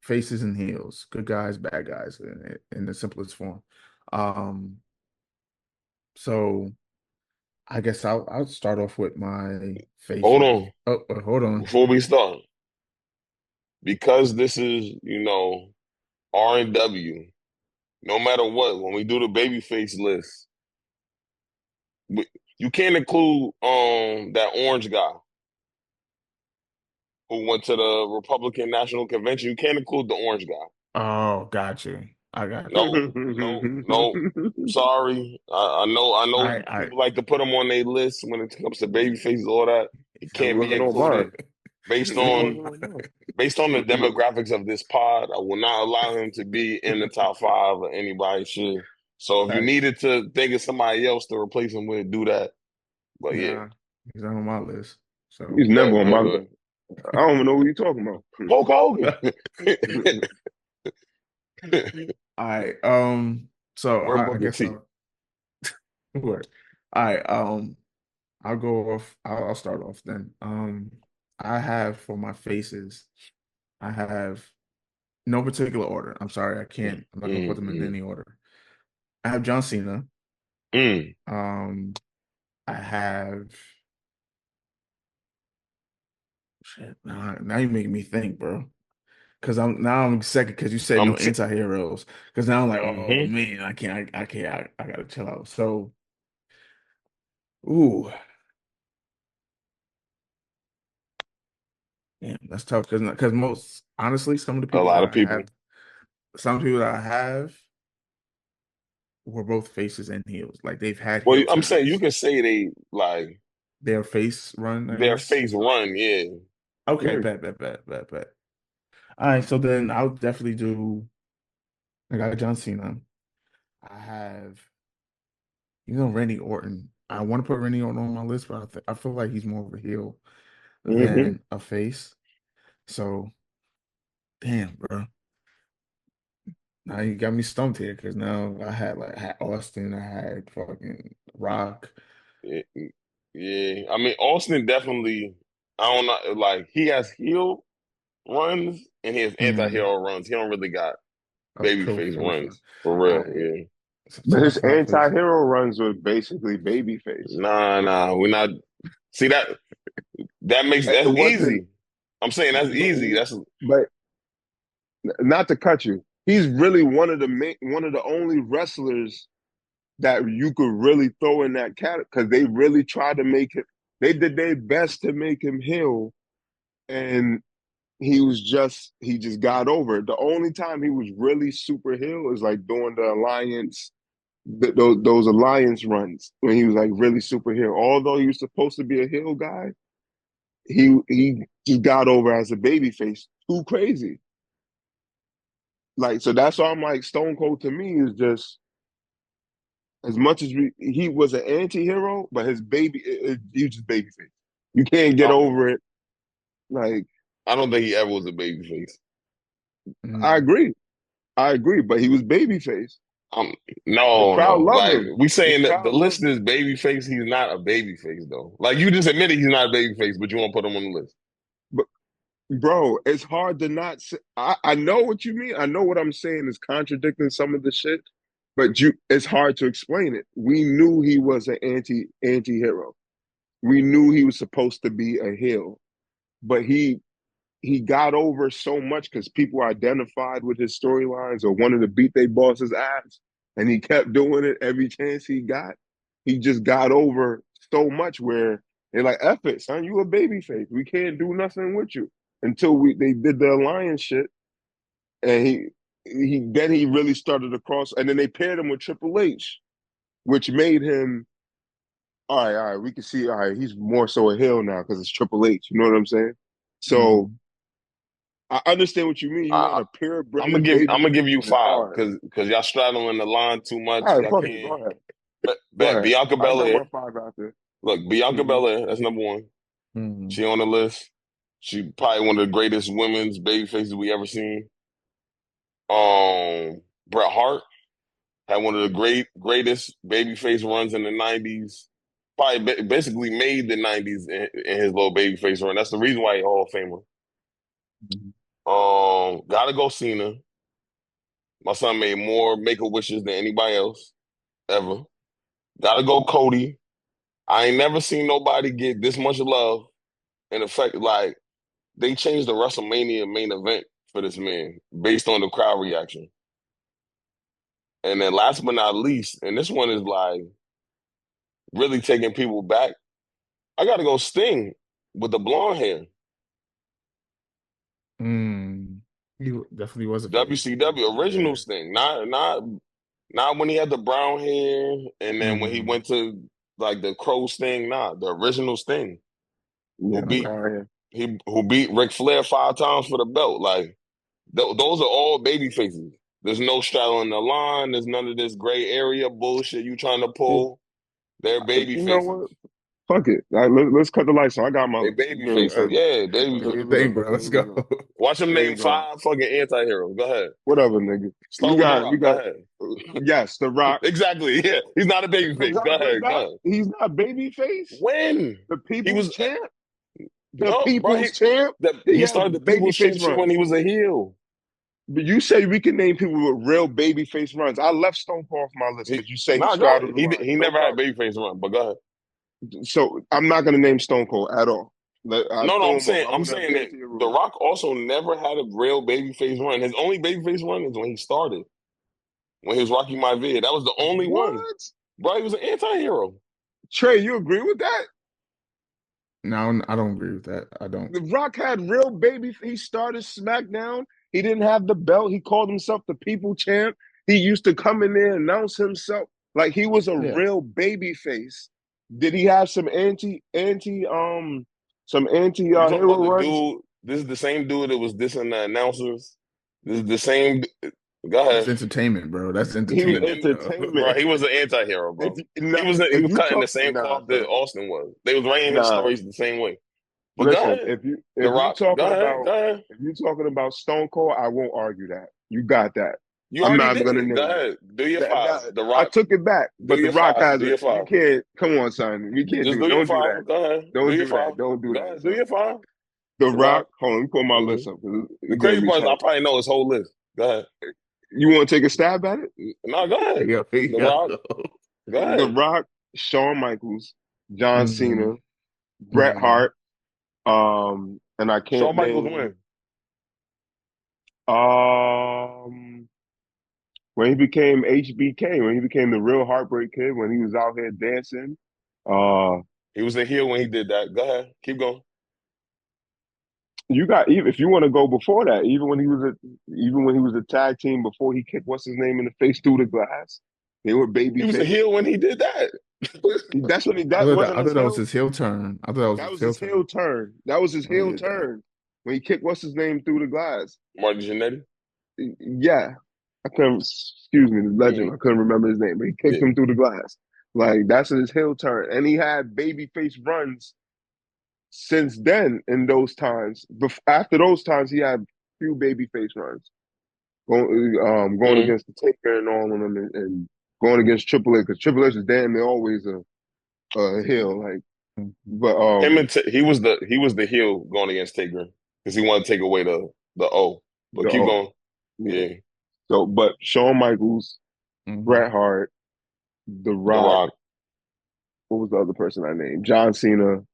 faces and heels, good guys, bad guys in the simplest form. Um, so I guess I'll start off with my Hold faces. on. Oh, hold on. Before we start, because this is, RNW, no matter what, when we do the babyface list, we, you can't include that orange guy who went to the Republican National Convention. You can't include the orange guy. Oh, got you. I got you. No, no, no. Sorry. I know I people like to put them on their list when it comes to babyfaces, all that. It He can't be wasn't on included mine. based He on wasn't on based on the mine. demographics of this pod. I will not allow him to be in the top five of anybody's shit. So if you Facts. needed to think of somebody else to replace him with, do that. But yeah, Nah, he's not on my list. So He's never on go my ahead. list. I don't even know what you're talking about. Hulk Hogan. I so We're I Booker guess T. I'll work. I'll go off. I'll start off then. I have for my faces, I have no particular order. I'm sorry, I Mm, can't. I'm not gonna put mm, them in mm, any order. I have John Cena. mm. Um, I have shit. Now you make me think, bro. Because I'm second because you said I'm no t- anti-heroes. Because now I'm like, oh hmm man, I can't. I gotta chill out. So, ooh, Damn, that's tough because most honestly, A lot of people. some people that I have were both faces and heels. Like they've had Well, heel I'm saying you turns. can say they like Their face run, I their guess. face run, yeah. Okay, Yeah. bet. All right, so then I'll definitely do. I got John Cena. I have, Randy Orton. I want to put Randy Orton on my list, but I feel like he's more of a heel Hmm. than a face. So, damn, bro. Now you got me stumped here because now I had Austin, I had fucking Rock. Yeah, yeah. I mean, Austin definitely. I don't know. Like he has heel runs and he has Mm, anti-hero runs. He don't really got babyface for sure. runs for All real. right, Yeah. so But his that's my face. anti-hero runs were basically babyface. Nah. We're not. See It that's wasn't, easy. I'm saying that's easy. That's but not to cut you. He's really one of the only wrestlers that you could really throw in that category because they really tried to make him. They did their best to make him heel, and he just got over it. The only time he was really super heel is like during the alliance, those alliance runs when he was like really super heel. Although he was supposed to be a heel guy, he just got over as a babyface too crazy. Like so that's why I'm like Stone Cold to me is just as much as he was an anti-hero, but he was just babyface. You can't get I, over it. Like I don't think he ever was a babyface. I Mm. agree, I agree, but he was babyface. Um, The no, crowd no. loved Like him. we The saying that the crowd list loved is him. babyface. He's not a babyface though. Like you just admitted he's not a babyface, but you won't put him on the list. But bro, it's hard to not say. I know what you mean. I know what I'm saying is contradicting some of the shit, but it's hard to explain it. We knew he was an anti-hero. We knew he was supposed to be a heel, but he got over so much because people identified with his storylines or wanted to beat their boss's ass, and he kept doing it every chance he got. He just got over so much where they're like, "F it, son, you a baby face. We can't do nothing with you." Until they did the alliance shit, and he really started to cross, and then they paired him with Triple H, which made him all right. We can see, all right, he's more so a heel now because it's Triple H. You know what I'm saying? So Mm. I understand what you mean. You want I, a purebred I'm baby gonna give face, you but it's five hard. because y'all straddling the line too much. All right, Y'all fuck it. can't. Go ahead. Go Bet ahead. Bianca I got Belair. my five out there. Look, Bianca Hmm. Belair. That's number one. Mm. She on the list. She probably one of the greatest women's baby faces we ever seen. Bret Hart had one of the greatest babyface runs in the '90s. Probably basically made the '90s in his little babyface run. That's the reason why he Hall of Famer. Mm. Gotta go Cena. My son made more Make-A-Wishes than anybody else ever. Gotta go Cody. I ain't never seen nobody get this much love and effect. Like they changed the WrestleMania main event for this man based on the crowd reaction. And then last but not least, and this one is like really taking people back. I gotta go Sting with the blonde hair. Mm. He definitely was a face. WCW original Yeah. Sting, not when he had the brown hair, and then when he Mm. went to like the Crow Sting. Nah, the original Sting who Yeah, the beat power here. who beat Ric Flair 5 times for the belt. Like those are all baby faces. There's no straddling the line. There's none of this gray area bullshit you trying to Yeah. pull. They're baby You know faces. what? Fuck it. Let's cut the lights on. I got my They list. baby faces. Yeah, baby Do your faces. thing, bro. Let's Here we go. go. Watch them Here we name go. 5 fucking anti-heroes. Go ahead. Whatever, nigga. Start with The Rock. We Go got ahead. yes, The Rock. Exactly. Yeah. He's not a baby The face. Go Rock was ahead. Go not. ahead. He's not babyface. When? The He people's was champ. The no, bro. people's champ. He He had started the people's babyface championship when he runs. was a heel. But you say we can name people with real babyface runs. I left Stone Cold off my list He because you say he nah, go ahead. straddled the line. He No never had problem. babyface run, but go ahead. So I'm not going to name Stone Cold at all. I No, threw him off. I I'm would have saying came that to your The room. Rock also never had a real babyface run. His only babyface run is when he started, when he was Rocky Maivia. That was the only one. What? Bro, he was an anti-hero. Trey, you agree with that? No, I don't agree with that. I don't. The Rock had real baby. He started SmackDown. He didn't have the belt. He called himself the People Champ. He used to come in there and announce himself like he was a Yeah. real baby face. Did he have some anti You talking about hero the runs? dude? This is the same dude that was dissing the announcers. This is the same. Go That's ahead. entertainment, bro. That's He was entertainment, bro. Bro, entertainment. he was an anti-hero, bro. Nah, He if was you cutting the talk, same nah, cloth that son, Austin was. They was writing his nah. stories the same way. But go Listen, ahead. The if you Rock, talking go about ahead. if you talking about Stone Cold, I won't argue that. You got that. You I'm already not did gonna it. Go name it. ahead. Do your five. That The I Rock, took it back, do but The your Rock five. has Do it. your You five. can't. Come on, son. We can't Just do it. do your Don't do that. five. Go ahead. Do Don't your do that. five. Don't do Go that, ahead. Do son. your five. The The Rock. Rock. Hold on, let me pull my hmm list up because The it gave crazy me part is I trouble. probably know his whole list. Go ahead. You want to take a stab at it? No, go ahead. Yo, The Rock. yo. Go The ahead. Rock, Shawn Michaels, John hmm Cena, Bret hmm Hart. And I Shawn can't Michaels name. win. Um, when he became HBK, when he became the real Heartbreak Kid, when he was out here dancing. Uh, He was a heel when he did that. Go ahead. Keep going. you got even if you want to go before that, even when he was a tag team before he kicked what's his name in the face through the glass, they were He was a babyface. heel when he did that. That's when that wasn't I his thought that was heel. his heel turn. I thought that was That his was heel his heel turn turn. That was his when he heel did that. turn when he kicked what's his name through the glass. Marty Jannetty. Yeah, I couldn't. Excuse me, the legend. hmm I couldn't remember his name, but he kicked Yeah. him through the glass. Like that's his heel turn, and he had babyface runs since then. In those times, after those times, he had few babyface runs going hmm against the Taker and all of them, and going against Triple H because Triple H is damn near always a heel. Like, Mhm. but He was the heel going against Taker because he wanted to take away the O. But the keep oh going. yeah. Yeah. So, but Shawn Michaels, Mhm. Bret Hart, The The Rock. Rock. What was the other person I named? John Cena.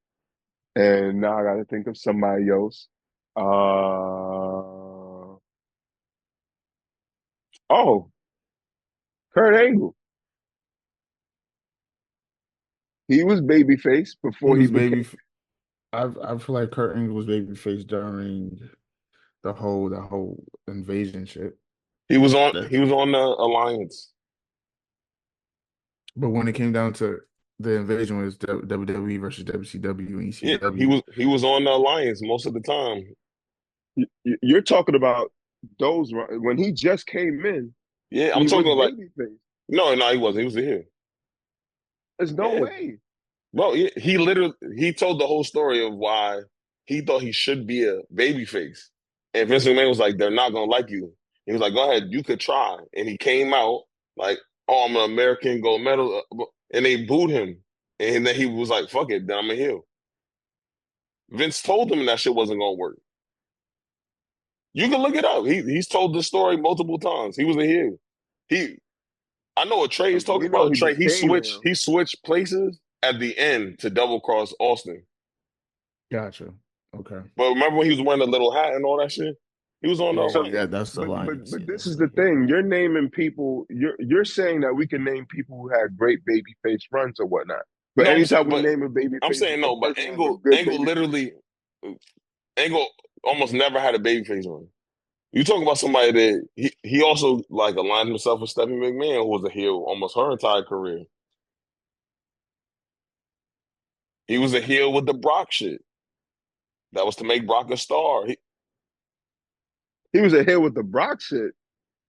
And now I got to think of somebody else. Oh, Kurt Angle. He was babyface He before he was became. baby. I feel like Kurt Angle was babyface during the whole invasion shit. He That's was on the Alliance. Oh, but when it came down to the invasion was WWE versus WCW and Yeah, ECW. he was on the Alliance most of the time. You're talking about those when he just came in. Yeah, I'm He talking was about like babyface. no, he wasn't. He was a heel. There's no Yeah. way. Bro, he literally he told the whole story of why he thought he should be a babyface. And Vince McMahon was like, they're not gonna like you. He was like, go ahead, you could try. And he came out like, oh, I'm an American gold medal, and they booed him. And then he was like, fuck it, then I'm a heel. Vince told him that shit wasn't gonna work. You can look it up. He's told this story multiple times. He was a heel. He I know what Trey is talking We know about. he Trey, became him. he switched places at the end to double cross Austin. Gotcha. Okay. But remember when he was wearing the little hat and all that shit? He was on the Yeah, So, yeah, Alliance. that's the alliance. but Yeah, this that's is the the alliance. thing. You're naming people. You're saying that we can name people who had great babyface runs or whatnot. But No, anytime we name a I'm babyface, saying a no, but person has a good Angle baby. literally Angle almost never had a babyface run. You talk about somebody that he also like aligned himself with Stephanie McMahon, who was a heel almost her entire career. He was a heel with the Brock shit. That was to make Brock a star. He was a hit with the Brock shit.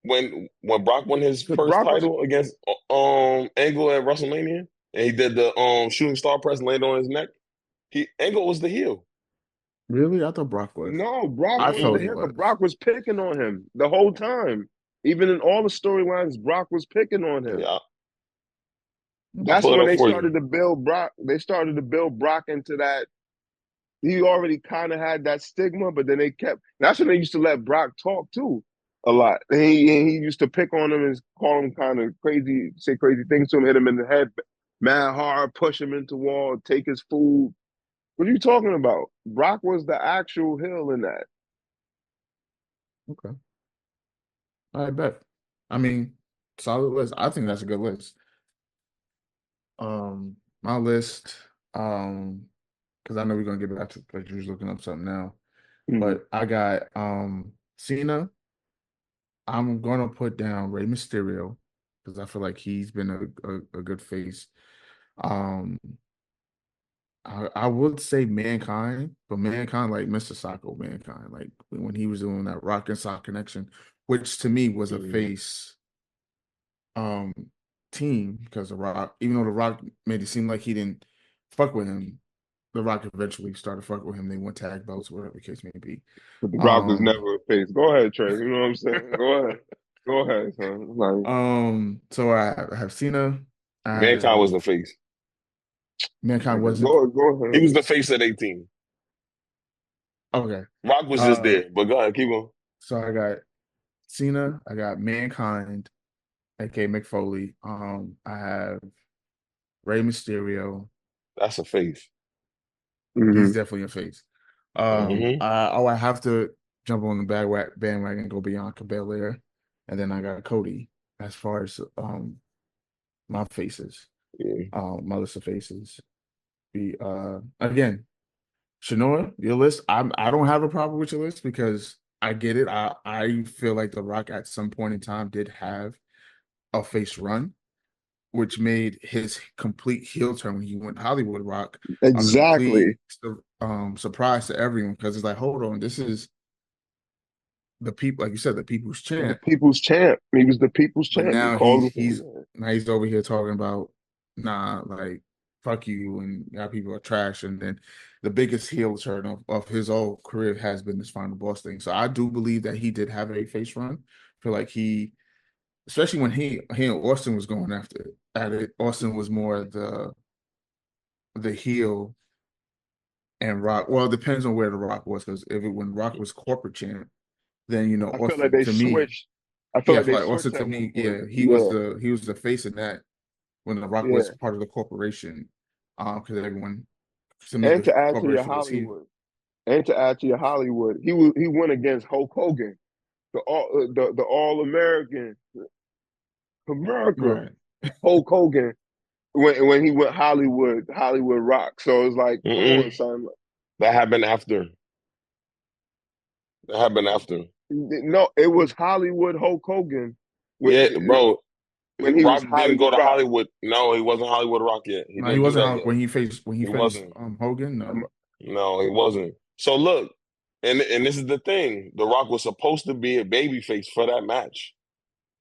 When Brock won his Because first Brock was title against Angle at WrestleMania, and he did the shooting star press and landed on his neck, he Angle was the heel. Really? I thought Brock was. no, Brock I was hmm the felt he hit, but was. Brock was picking on him the whole time. Even in all the storylines, Brock was picking on him. Yeah, I'll Okay. That's pull it when up they for you. started to build Brock. They started to build Brock into that. He already kind of had that stigma, but then they kept. That's when they used to let Brock talk too, a lot. And he used to pick on him and call him kind of crazy, say crazy things to him, hit him in the head, mad hard, push him into the wall, take his food. What are you talking about? Brock was the actual heel in that. Okay. I bet. I mean, solid list. I think that's a good list. My list. Um, because I know we're gonna get back to like you was looking up something now. Mhm. But I got Cena. I'm gonna put down Rey Mysterio because I feel like he's been a good face. Um, I would say Mankind, but Mankind like Mr. Socko Mankind, like when he was doing that Rock and Sock connection, which to me was a Mhm. face um team because the Rock, even though the Rock made it seem like he didn't fuck with him, the Rock eventually started fuck with him. They won tag belts, whatever the case may be. But The Rock was Um, never a face. Go ahead, Trey. You know what I'm saying? Go ahead. Go ahead, son. Like, so I have Cena. I Mankind was have the face. Mankind nigga, wasn't go He was ahead. the face of their team. okay. Rock was just Uh, there. But go ahead, keep going. so I got Cena. I got Mankind, aka Mick Foley. I have Rey Mysterio. That's a face. Hmm. He's definitely a face. Hmm. I have to jump on the bandwagon and go beyond Belair, and then I got Cody as far as my faces, Yeah. my list of faces. Be again, Shanoa, your list. I don't have a problem with your list because I get it. I feel like The Rock at some point in time did have a face run, which made his complete heel turn when he went Hollywood Rock a complete Exactly. surprise to everyone because it's like, hold on, this is the people, like you said, the people's The champ. people's champ. He was the people's But champ. They now called him. he's over here talking about nah, like fuck you, and now people are trash. And then the biggest heel turn of his whole career has been this final boss thing. So I do believe that he did have a face run. I feel like especially when he and Austin was going after at it. Austin was more the heel and Rock. Well, it depends on where the Rock was because when Rock was corporate champ, then I feel like Austin they to me, switched. I feel yeah, I like feel they like Austin switched to at one me, point. yeah, Yeah, he was the face in that when the Rock yeah. was part of the corporation, because everyone to me And the to add to your corporation was he. Hollywood, and to add to your Hollywood, he went against Hulk Hogan, the All American America Right. Hulk Hogan when he went Hollywood Rock. So it's like, come on, Mm-mm. son. That happened after. That happened after. No, it was Hollywood Hulk Hogan when Yeah, bro. he was Rock didn't go Hollywood to Rock. Hollywood. No, he wasn't Hollywood Rock yet. He No, he didn't do wasn't that yet. when he He faced wasn't. Hogan. Um, No, No, he wasn't. So look, and this is the thing. The Rock was supposed to be a babyface for that match,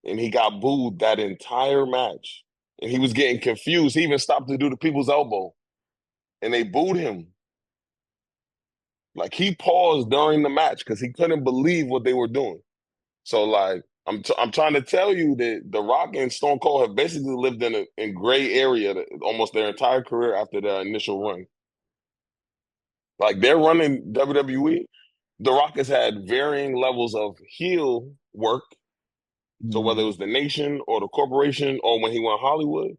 and he got booed that entire match. And he was getting confused. He even stopped to do the people's elbow, and they booed him. Like he paused during the match because he couldn't believe what they were doing. So like I'm trying to tell you that The Rock and Stone Cold have basically lived in a gray area almost their entire career after their initial run. Like they're running WWE. The Rock has had varying levels of heel work. So whether it mm, was the nation or the corporation or when he went Hollywood,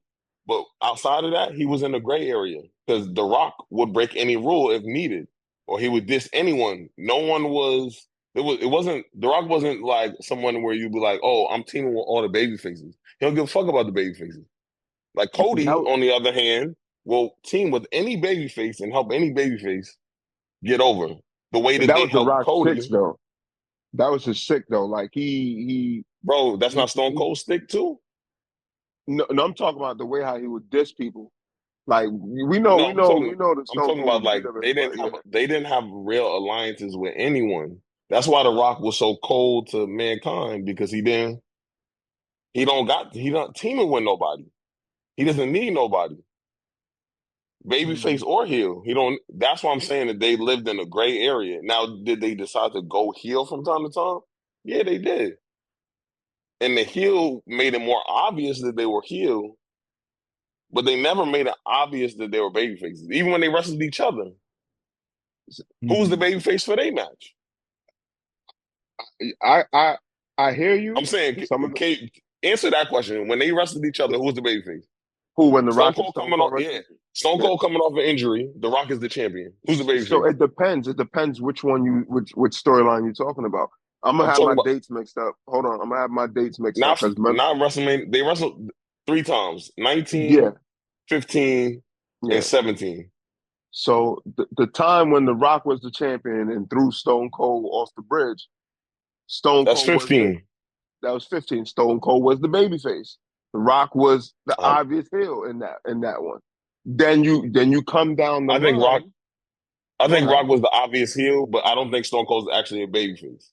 but outside of that, he was in the gray area because The Rock would break any rule if needed, or he would diss anyone. No one was. It wasn't. The Rock wasn't like someone where you'd be like, "Oh, I'm teaming with all the baby faces." He don't give a fuck about the baby faces. Like Cody, that on the other hand, will team with any baby face and help any baby face get over the way that that they was the helped Rock six Cody. though. That was his sick though. Like Bro, that's he, not Stone he Cold stick too. no, I'm talking about the way how he would diss people. Like No, we know the I'm Stone talking Cold about would get like of it, but yeah. they didn't have real alliances with anyone. That's why The Rock was so cold to mankind because he don't teaming with nobody. He doesn't need nobody. Babyface mm, or heel. He don't that's why I'm saying that they lived in a gray area. Now, did they decide to go heel from time to time? Yeah, they did. And the heel made it more obvious that they were heel, but they never made it obvious that they were babyfaces. Even when they wrestled each other. Who was the mm. babyface for their match? I I I hear I'm you. saying, Some of the answer that question. When they wrestled each other, who was the babyface? who when the Stone Rock and Cold Stone coming Cold off, yeah. wrestled. Stone Yeah. Cold coming off an injury. The Rock is the champion. Who's the So babyface? it depends. It depends which one which storyline you're talking about. I'm gonna I'm have talking my about dates mixed up. Hold on, I'm gonna have my dates mixed up because not WrestleMania. They wrestled three times: yeah, 19, 15, yeah. and 17. So the time when The Rock was the champion and threw Stone Cold off the bridge, Stone That's Cold was the 15. that was 15. Stone Cold was the babyface. The Rock was the Um, obvious heel in that one. Then you come down the I think Rock. line. I Go think ahead. Rock was the obvious heel, but I don't think Stone Cold's actually a babyface.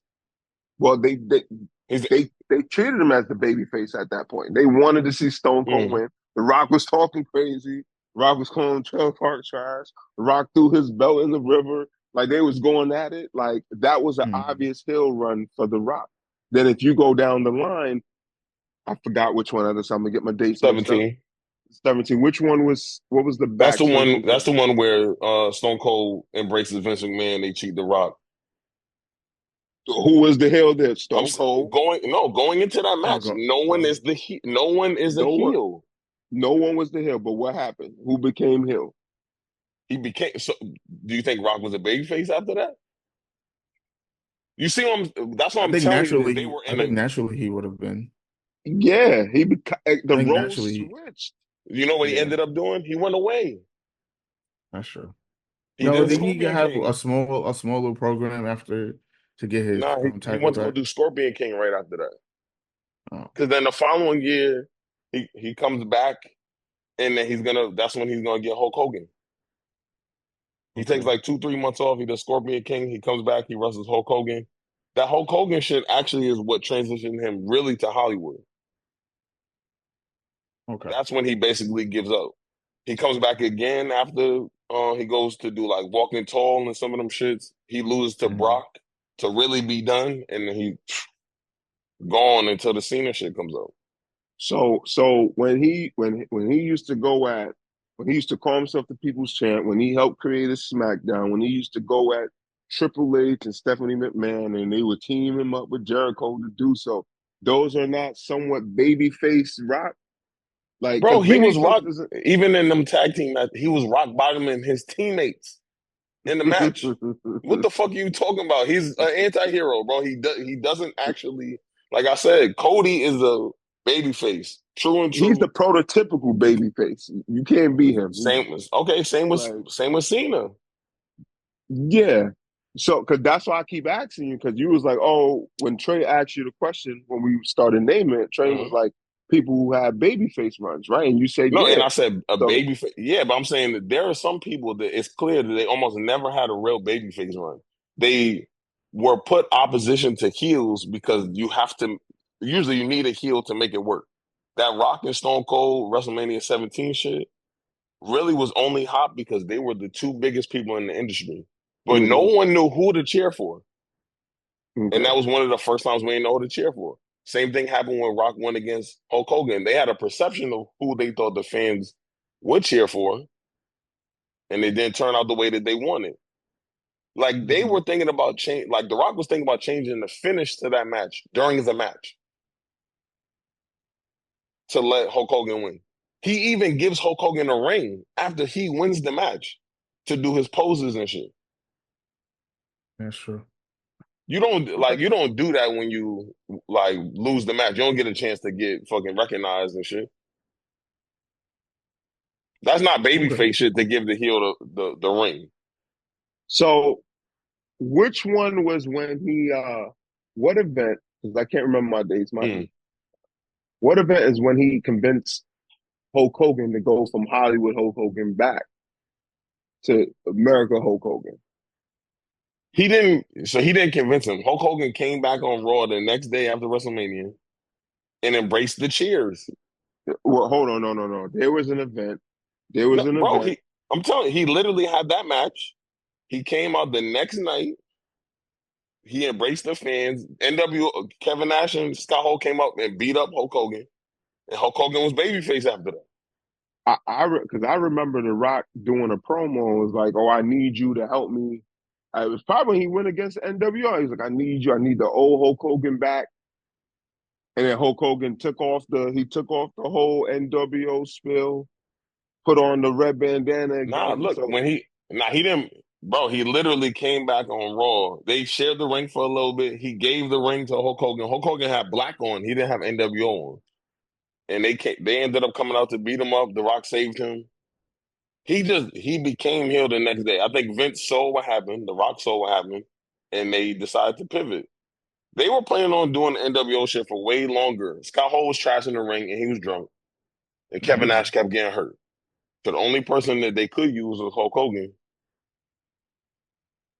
Well, they they He's they they treated him as the babyface at that point. They wanted to see Stone Cold mm, win. The Rock was talking crazy. The Rock was calling Trailer Park trash. The Rock threw his belt in the river. Like they was going at it. Like that was an Mhm. obvious heel run for The Rock. Then if you go down the line, I forgot which one. I'm gonna get my dates mixed up. 17. 17. Which one was? What was the That's the backstage one. with That's Vince? the one where Stone Cold embraces Vince McMahon. They cheat the Rock. Who was the heel there? I'm Stone Cold. going into that Oh, match. go, go. No one is a No one. heel. No one was the heel. But what happened? Who became heel? He became. So, do you think Rock was a babyface after that? You see, that's what I I'm think telling you. That they naturally, were I in think a. naturally he would have been. Yeah, I the think roles naturally, switched. You know what he yeah, ended up doing? He went away. that's true. He No, did did he Scorpion have King. a smaller program after to get his Nah, he title went to go back? do Scorpion King right after that. Oh, Because then the following year, he comes back, and then That's when he's gonna get Hulk Hogan. He takes okay, like 2, 3 months off. He does Scorpion King. He comes back. He wrestles Hulk Hogan. That Hulk Hogan shit actually is what transitioned him really to Hollywood. okay. That's when he basically gives up. He comes back again after he goes to do like Walking Tall and some of them shits. He loses to Mhm. Brock to really be done, and then he gone until the Cena shit comes up. So when he used to go at when he used to call himself the People's Champ, when he helped create a SmackDown, when he used to go at Triple H and Stephanie McMahon, and they would team him up with Jericho to do so. Those are not somewhat babyface Rock, like Bro, because he was babyface rock doesn't. even in them tag team match. He was rock bottoming his teammates in the match. What the fuck are you talking about? He's an anti-hero, bro. He doesn't actually like I said, Cody is a babyface. True and He's the true. prototypical babyface. You can't be him. Same as okay, Like same with Cena. yeah. So, because that's why I keep asking you, because you was like, oh, when Trey asked you the question when we started naming it, Trey was Mhm. like, people who have baby face runs, right? And you said, No, and yeah. I said a So baby face. Yeah, but I'm saying that there are some people that it's clear that they almost never had a real baby face run. They were put opposition to heels because you have to usually you need a heel to make it work. That Rock and Stone Cold WrestleMania 17 shit really was only hot because they were the two biggest people in the industry. But no mhm, one knew who to cheer for. And that okay. was one of the first times we didn't know who to cheer for. Same thing happened when Rock went against Hulk Hogan. They had a perception of who they thought the fans would cheer for, and it didn't turn out the way that they wanted. Like they Mhm. were thinking about change. Like The Rock was thinking about changing the finish to that match during the match to let Hulk Hogan win. He even gives Hulk Hogan a ring after he wins the match to do his poses and shit. That's true. You don't do that when you like lose the match. You don't get a chance to get fucking recognized and shit. That's not Okay. babyface shit to give the heel the ring. So which one was when what event, because I can't remember my dates, Mm. what event is when he convinced Hulk Hogan to go from Hollywood Hulk Hogan back to America Hulk Hogan? He didn't convince him. Hulk Hogan came back on Raw the next day after WrestleMania and embraced the cheers. Well, hold on, no, no, no. There was an event. There No, was an bro, event. I'm telling you, he literally had that match. He came out the next night. He embraced the fans. Kevin Nash and Scott Hall came up and beat up Hulk Hogan. And Hulk Hogan was babyface after that. Because I remember The Rock doing a promo. It was like, "Oh, I need you to help me." It was probably when he went against NWO. He was like, "I need you. I need the old Hulk Hogan back." And then Hulk Hogan took off the whole NWO spill, put on the red bandana Nah, again. look, So he didn't, bro, he literally came back on Raw. They shared the ring for a little bit. He gave the ring to Hulk Hogan. Hulk Hogan had black on. He didn't have NWO on. And they ended up coming out to beat him up. The Rock saved him. he became heel the next day. I think Vince saw what happened, The Rock saw what happened, and they decided to pivot. They were planning on doing the NWO shit for way longer. Scott Hall was trash in the ring and he was drunk. And Kevin Mm-hmm. Nash kept getting hurt. So the only person that they could use was Hulk Hogan.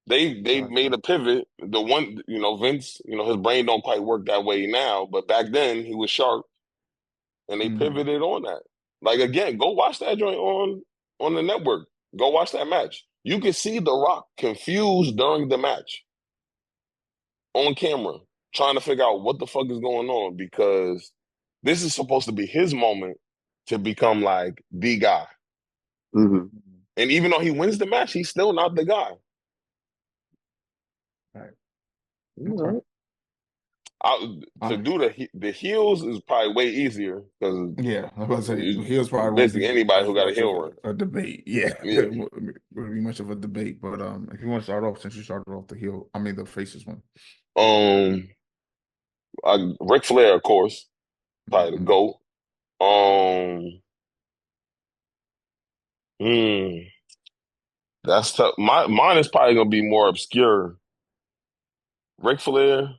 They made Gotcha. a pivot. The one, Vince, his brain don't quite work that way now, but back then he was sharp and they Mm-hmm. pivoted on that. Like again, go watch that joint on the network. Go watch that match. You can see The Rock confused during the match on camera, trying to figure out what the fuck is going on because this is supposed to be his moment to become like the guy. Hmm. And even though he wins the match, he's still not the guy. Right. Okay. You To Uh, do the heels is probably way easier because yeah, I was about to say heels probably won't basically be anybody as who got a much heel of run. a debate. Yeah, Yeah. it won't be much of a debate. But if you want to start off, since you started off the heel, I mean the faces one. Um, Ric Flair, of course, probably the Mm-hmm. GOAT. Hmm, that's tough. Mine is probably gonna be more obscure. Ric Flair,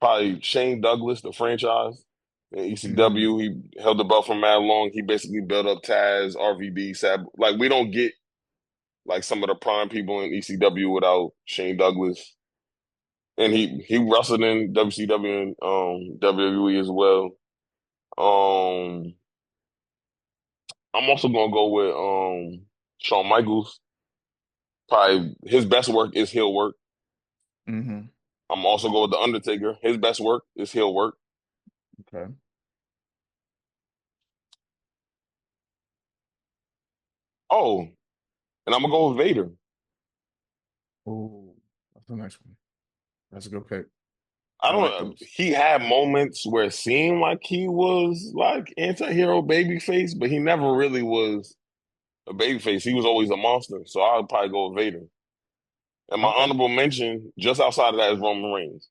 probably Shane Douglas, the franchise. In Mm-hmm. ECW, he held the belt for mad long. He basically built up Taz, RVD, Sab. Like we don't get like some of the prime people in ECW without Shane Douglas. And he wrestled in WCW and WWE as well. Um, I'm also gonna go with Shawn Michaels. Probably his best work is heel work. Mm-hmm. I'm also going with The Undertaker. His best work is heel work. Okay. Oh, and I'm gonna go with Vader. Oh, that's the next one. That's a good pick. I I like don't. those. He had moments where it seemed like he was like anti-hero babyface, but he never really was a babyface. He was always a monster. So I would probably go with Vader. And my Okay. honorable mention, just outside of that, is Roman Reigns.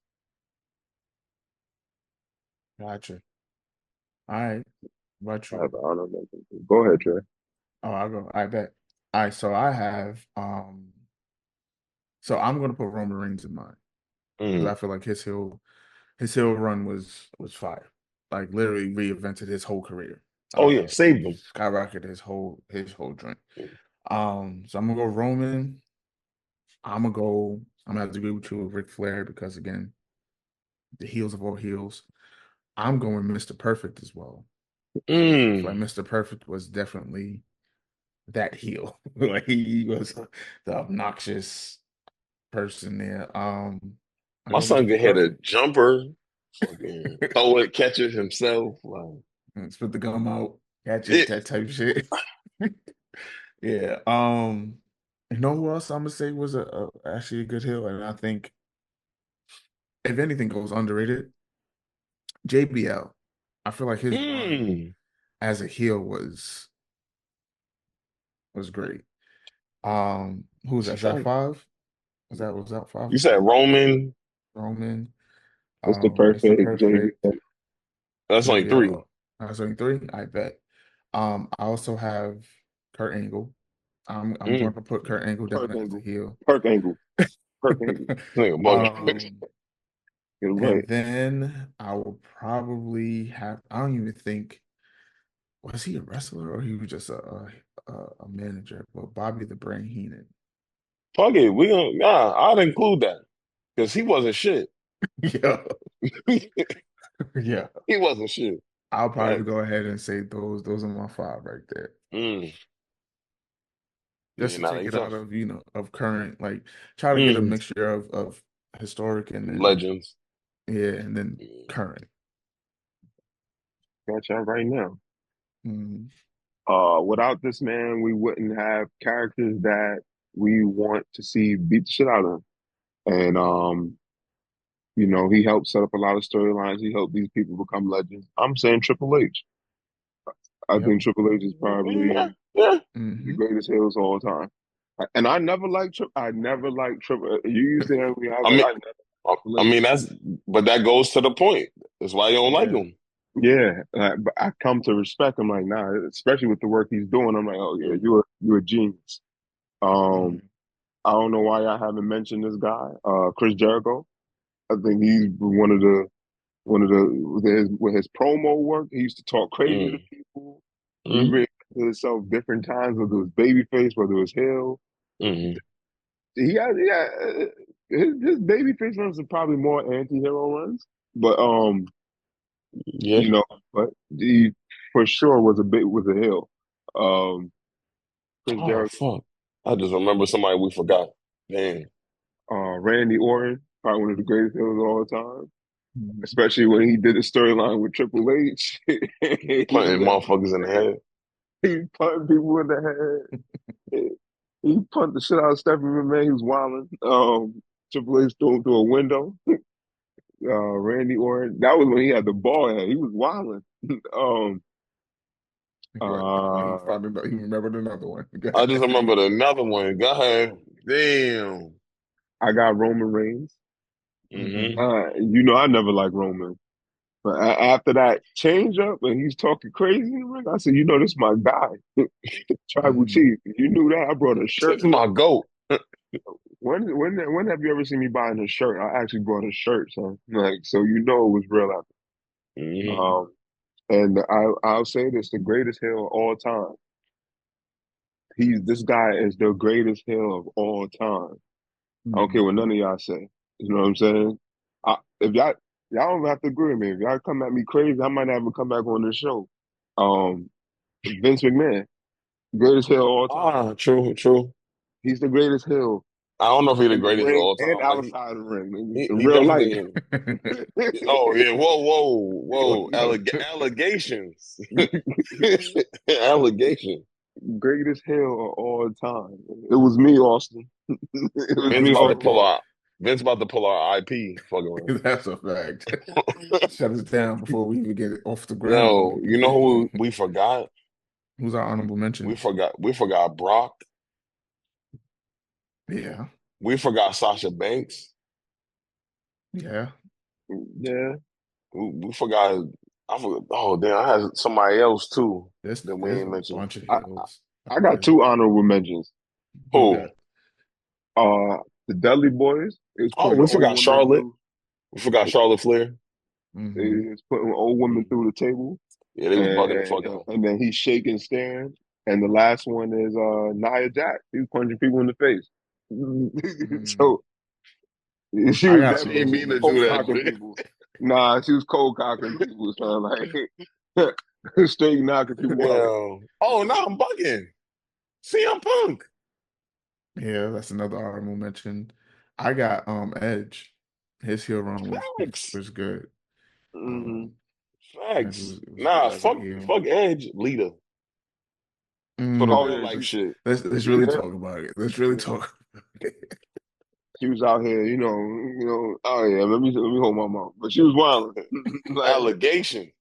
Gotcha. All right. What about I you? have an honor mention. Go ahead, Trey. Oh, I'll go. I bet. All right. So I have so I'm gonna put Roman Reigns in mine because I Mm. feel like his heel run was fire. Like literally reinvented his whole career. Oh yeah, saved him. Skyrocketed his whole joint. So I'm gonna go Roman. I'm gonna have to agree with you with Ric Flair because again, the heels of all heels. I'm going Mr. Perfect as well. I feel like Mm. Mr. Perfect was definitely that heel. Like he was the obnoxious person there. I My go son Mr. could hit a Perfect. jumper, fucking throw it, catch it himself. Like, And spit the gum out, catch it, it. that type of shit. Yeah. You know who else I'm gonna say was actually a good heel, and I think if anything goes underrated, JBL. I feel like his run Mm. as a heel was great. Who was that? Is that five? Was that five You or said four? Roman. Roman, Mr. Mr. Perfect, Perfect, JBL. That's only three. JBL. I was only three, I bet. I also have Kurt Angle. I'm going Mm. to put Kurt Angle Perk definitely as a angle. heel. Perk angle. Perk angle. Nigga bugging. Um, Get away. and then I will probably have. I don't even think was he a wrestler or he was just a manager. But Bobby the Brain Heenan. Fuck it. I'd include that. Because he wasn't shit. Yeah, He yeah. wasn't shit. I'll Right. probably go ahead and say those are my five right there. Mm. Just Yeah, to nah, take they it out tough. of of current, like try to get a Mm. mixture of historic and then Legends. yeah, and then Mm. current. Got y'all right now. Mm, Without this man, we wouldn't have characters that we want to see beat the shit out of. And he helped set up a lot of storylines. He helped these people become legends. I'm saying Triple H. I yep. think Triple H is Yeah, probably yeah. the Hmm. greatest heels of all time. And I never liked Triple. I never liked Triple. You used to have me. I was I like, mean, I never liked Triple H. but that goes to the point. That's why you don't like Yeah. him. Yeah, but I come to respect him like nah, especially with the work he's doing. I'm like, oh yeah, Mm, you're a genius. Um, Mhm. I don't know why I haven't mentioned this guy, Chris Jericho. I think he's one of the with his promo work. He used to talk crazy to mm, people. He mm, reinvented himself different times, whether it was babyface, whether it was heel. mm. His babyface runs are probably more anti-hero runs, but Yeah. you know, but he for sure was a heel. Um, Chris Oh, Jericho, fuck. I just remember somebody we forgot. Damn. Randy Orton, probably one of the greatest heels of all time. Mhm. Especially when he did the storyline with Triple H. Punting That motherfuckers in the head. he punted people in the head. He punted the shit out of Stephanie McMahon. He was wilding. Triple H threw him through a window. Randy Orton. That was when he had the ball head. He was wilding. um, What? Oh, he uh, found he remembered another one. Go I just ahead. remembered another one. Go ahead. Damn. I got Roman Reigns. Hmm. Mm-hmm. I never liked Roman. But after that change up and he's talking crazy in the ring, I said, this my guy. Tribal Hmm. Chief. You knew that. I brought a This shirt. is my goat. When have you ever seen me buying a shirt? I actually brought a shirt, son. Like, so it was real after. Mm-hmm. And I'll say this: the greatest heel of all time. This guy is the greatest heel of all time. I don't care what Hmm. none of y'all say. You know what I'm saying? If y'all don't have to agree with me. If y'all come at me crazy, I might not even come back on this show. Um, Vince McMahon, greatest heel of all time. Ah, true, true. He's the greatest heel I don't know if he's the in the greatest of ring all and time, but he outside the ring, nigga. he, In he real life. definitely in. Oh yeah, whoa, whoa, whoa. Allegations. Allegation. Greatest heel of all time. It was me, Austin. It was Vince me about all to pull along. our Vince about to pull our IP. Fuck around. That's a fact. Shut us down before we even get it off the ground. Yo, you know who we forgot? Who's our honorable We mention? forgot. We forgot Brock. Yeah, We forgot Sasha Banks. yeah. Yeah. We forgot. I forgot. Oh damn! I had somebody else too that we There's ain't a mentioned. bunch of I, hills I out got there. two honorable mentions. Who you Who? got? The Dudley Boys is Oh, putting we old forgot women Charlotte. through We forgot Charlotte Flair. Hmm. is putting old women through the table. Yeah, they was bugging the fuck And out. and then he's shaking, staring. And the last one is Nia Jax. He's punching people in the face. Hmm. So she I was got She definitely didn't honorable mean to do cold mentions. that cocking shit. people. Nah, she was cold cocking people. So like straight knocking people out. Yeah. Oh, now I'm bugging. CM Punk. Yeah, that's another honorable mention. I got Edge. His heel run Facts. was good. Hmm. Um, Edge Facts. was good Nah, as a fuck, heel. fuck Edge, leader for the Oh Mm. real yeah, life she, shit. Let's really yeah, talk about it. Let's really yeah. talk about it. She was out here, Oh yeah, let me hold my mouth. But she was wild, like Allegation.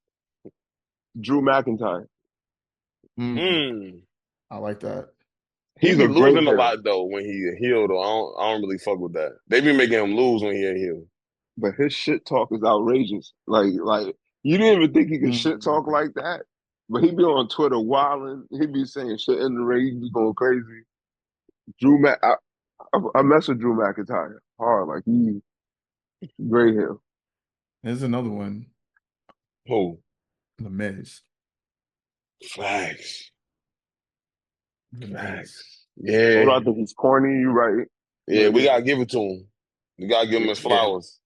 Drew McIntyre. Mm. Mm. I like that. He He's be a great losing a heel, lot though when he a heel though. I don't really fuck with that. They be making him lose when he a heel. but his shit talk is outrageous. Like you didn't even think he could shit talk Mm. like that. But he be on Twitter wilding. He be saying shit in the ring. He be going crazy. Drew Mac, I mess with Drew McIntyre hard. Like he great heel. There's another one, Who? The Miz. Facts. The Miz. Facts. Although Yeah. I think he's corny, you're right. Yeah, But we yeah, gotta give it to him. We gotta give him his Yeah. flowers.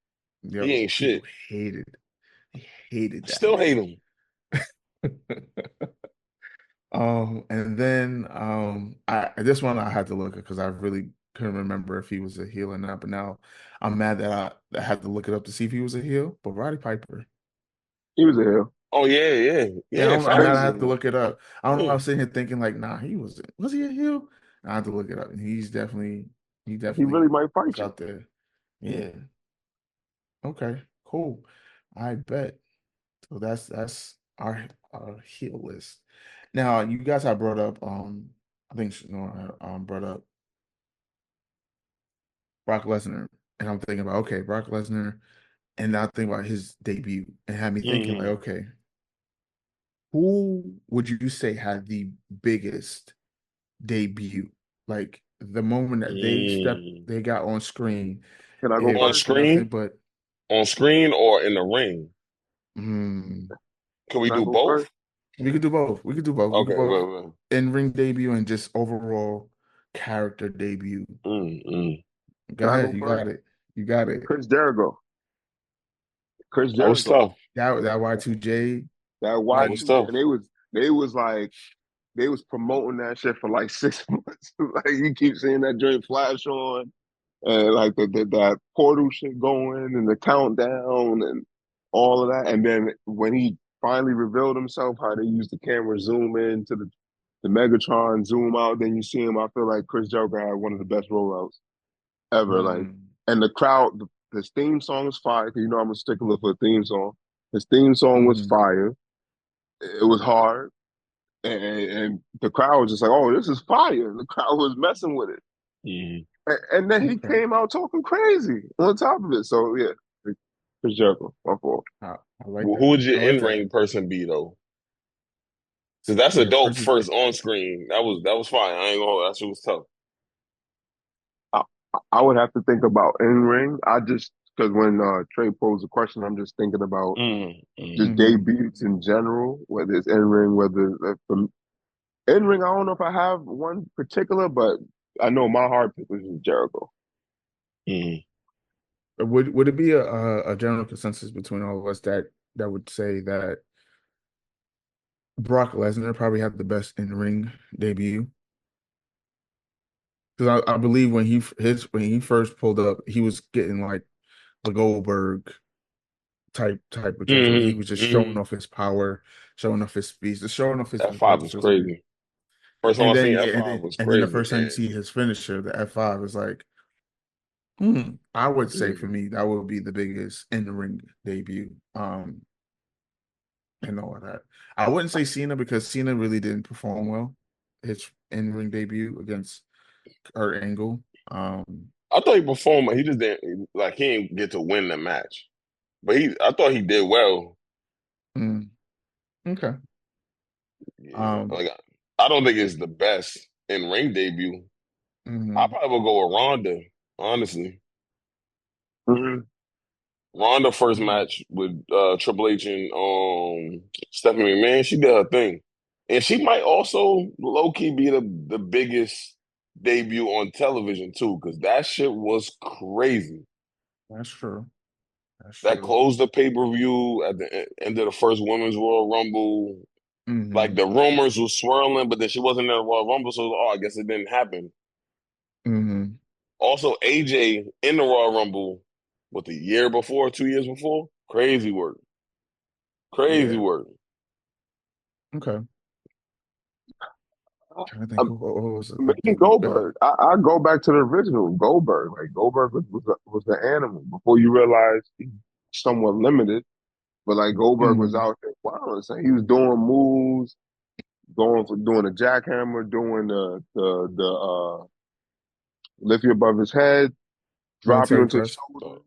He Yo, ain't people shit. hated I that still hate man. him. And then I this one I had to look at because I really couldn't remember if he was a heel or not. But now I'm mad that I had to look it up to see if he was a heel. But Roddy Piper, he was a heel. Oh yeah, yeah, yeah, yeah. I'm mad I Facts. had to look it up. I don't know. I Yeah. was sitting here thinking like, nah, was he a heel? I had to look it up, and he He definitely really might was fight you. out there. Yeah. Okay. Cool. I bet. So that's our heel list. Now, you guys have brought up I think Shannon brought up Brock Lesnar, and I'm thinking about okay, Brock Lesnar, and now think about his debut, and had me thinking like, Hmm. okay. who would you say had the biggest debut? Like the moment that Mm. they got on screen, Can I go it On first? was nothing screen? but On screen or in the ring? mm, Can we Can I do go first? both? we could do both. We could do both. We could Okay, both well. in-ring debut and just overall character debut. Mm. Go Can I ahead, go you first? got it. You got it. Chris Jericho. Chris That was Jericho. tough. That Y2J, That That like was Y2, tough. and they was like they was promoting that shit for like 6 months. Like you keep seeing that joint flash on, and like that portal shit going, and the countdown, and all of that. And then when he finally revealed himself, how they used the camera zoom in to the Megatron, zoom out, then you see him. I feel like Chris Jericho had one of the best rollouts ever. Like, mm, and the crowd, his theme song was fire. 'Cause you know I'm a stickler for a theme song. His theme song was mm, fire. It was hard, and the crowd was just like, "Oh, this is fire!" And the crowd was messing with it, Mm. and then he okay. came out talking crazy on top of it. So yeah, Chris Jericho, my fault. I like Who that. would your I like in that. ring person be though? Cause that's a Yeah, dope versus first on screen. That was fine. I ain't gonna. That shit was tough. I, I would have to think about in ring. I just because when Trey posed the question, I'm just thinking about Mm. just mm-hmm. debuts in general, whether it's in ring, whether from in ring. I don't know if I have one particular, but I know my heart pick was just Jericho. Mm. Would it be a general consensus between all of us that would say that Brock Lesnar probably had the best in-ring debut? Because I believe when he first pulled up, he was getting like the Goldberg type of judge where he was just showing Mm. off his power, showing off his speed, just showing off his F5 was athleticism. crazy. First time And I then seen yeah, F5 was and then the crazy. first time you see his finisher, the F5 is like, I would say for Mm. me that would be the biggest in-ring debut. And all of that. I wouldn't say Cena because Cena really didn't perform well his in-ring debut against Kurt Angle. I thought he performed. He just didn't like. He didn't get to win the match, but I thought he did well. mm, okay. Yeah, Um, like I don't think it's the best in ring debut. I mhm. probably would go with Ronda, honestly. Mm-hmm. Ronda first Okay. match with Triple H and Stephanie McMahon, she did her thing, and she might also low key be the biggest debut on television too, because that shit was crazy. That's true. That's That true. closed the pay per view at the end of the first Women's Royal Rumble. Like Hmm. the rumors were swirling, but then she wasn't in the Royal Rumble, so oh, I guess it didn't happen. Hmm. Also, AJ in the Royal Rumble, what the year before, 2 years before, crazy work, crazy Yeah. work. Okay. Trying to think Um, who was a Maybe debut. Go ahead. Goldberg. I go back to the original Goldberg. Like Goldberg was the animal before you realize he's somewhat limited. But like Goldberg was Hmm. out there wow, so he was doing moves, going for doing a jackhammer, doing the lift you above his head, drop you Military into his press. shoulder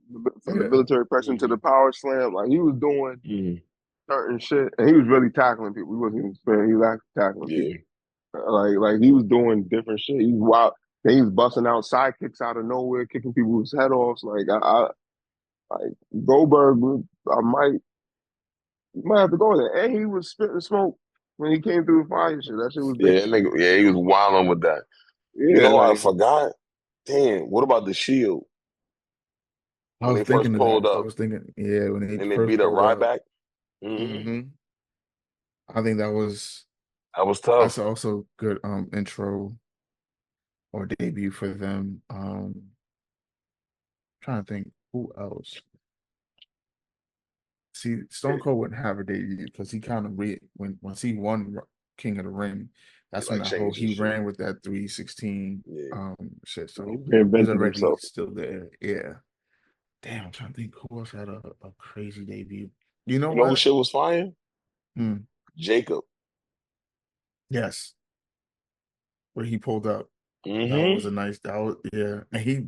from the Yeah. military press into the Mhm. power slam. Like he was doing Mhm. certain shit, and he was really tackling people. He wasn't even sparing. He was actually tackling people. Yeah, Like he was doing different shit. He was wild. Then he was busting out sidekicks out of nowhere, kicking people's head off. Like like Goldberg, might have to go there. And he was spitting smoke when he came through the fire shit. That shit was yeah, dangerous. nigga, yeah, he was wilding with that. You Yeah, know, I like forgot. Damn, what about the Shield I when was they first thinking of pulled that. I up was thinking, yeah, when they and they first beat up pulled up. Ryback? Hmm. Hmm. I think That was that's tough. also good intro or debut for them. Trying to think who else. See, Stone Cold wouldn't have a debut because he kind of once he won King of the Ring, He that's when like that whole changed his he shit. ran with that 316 Yeah. shit. he So he was reinvented already himself. still there. Yeah. Damn, I'm trying to think who else had a crazy debut. You know You know who what? shit was fire? Hmm. Jacob. Yes, where he pulled up. That was Hmm. a nice. That was yeah. And he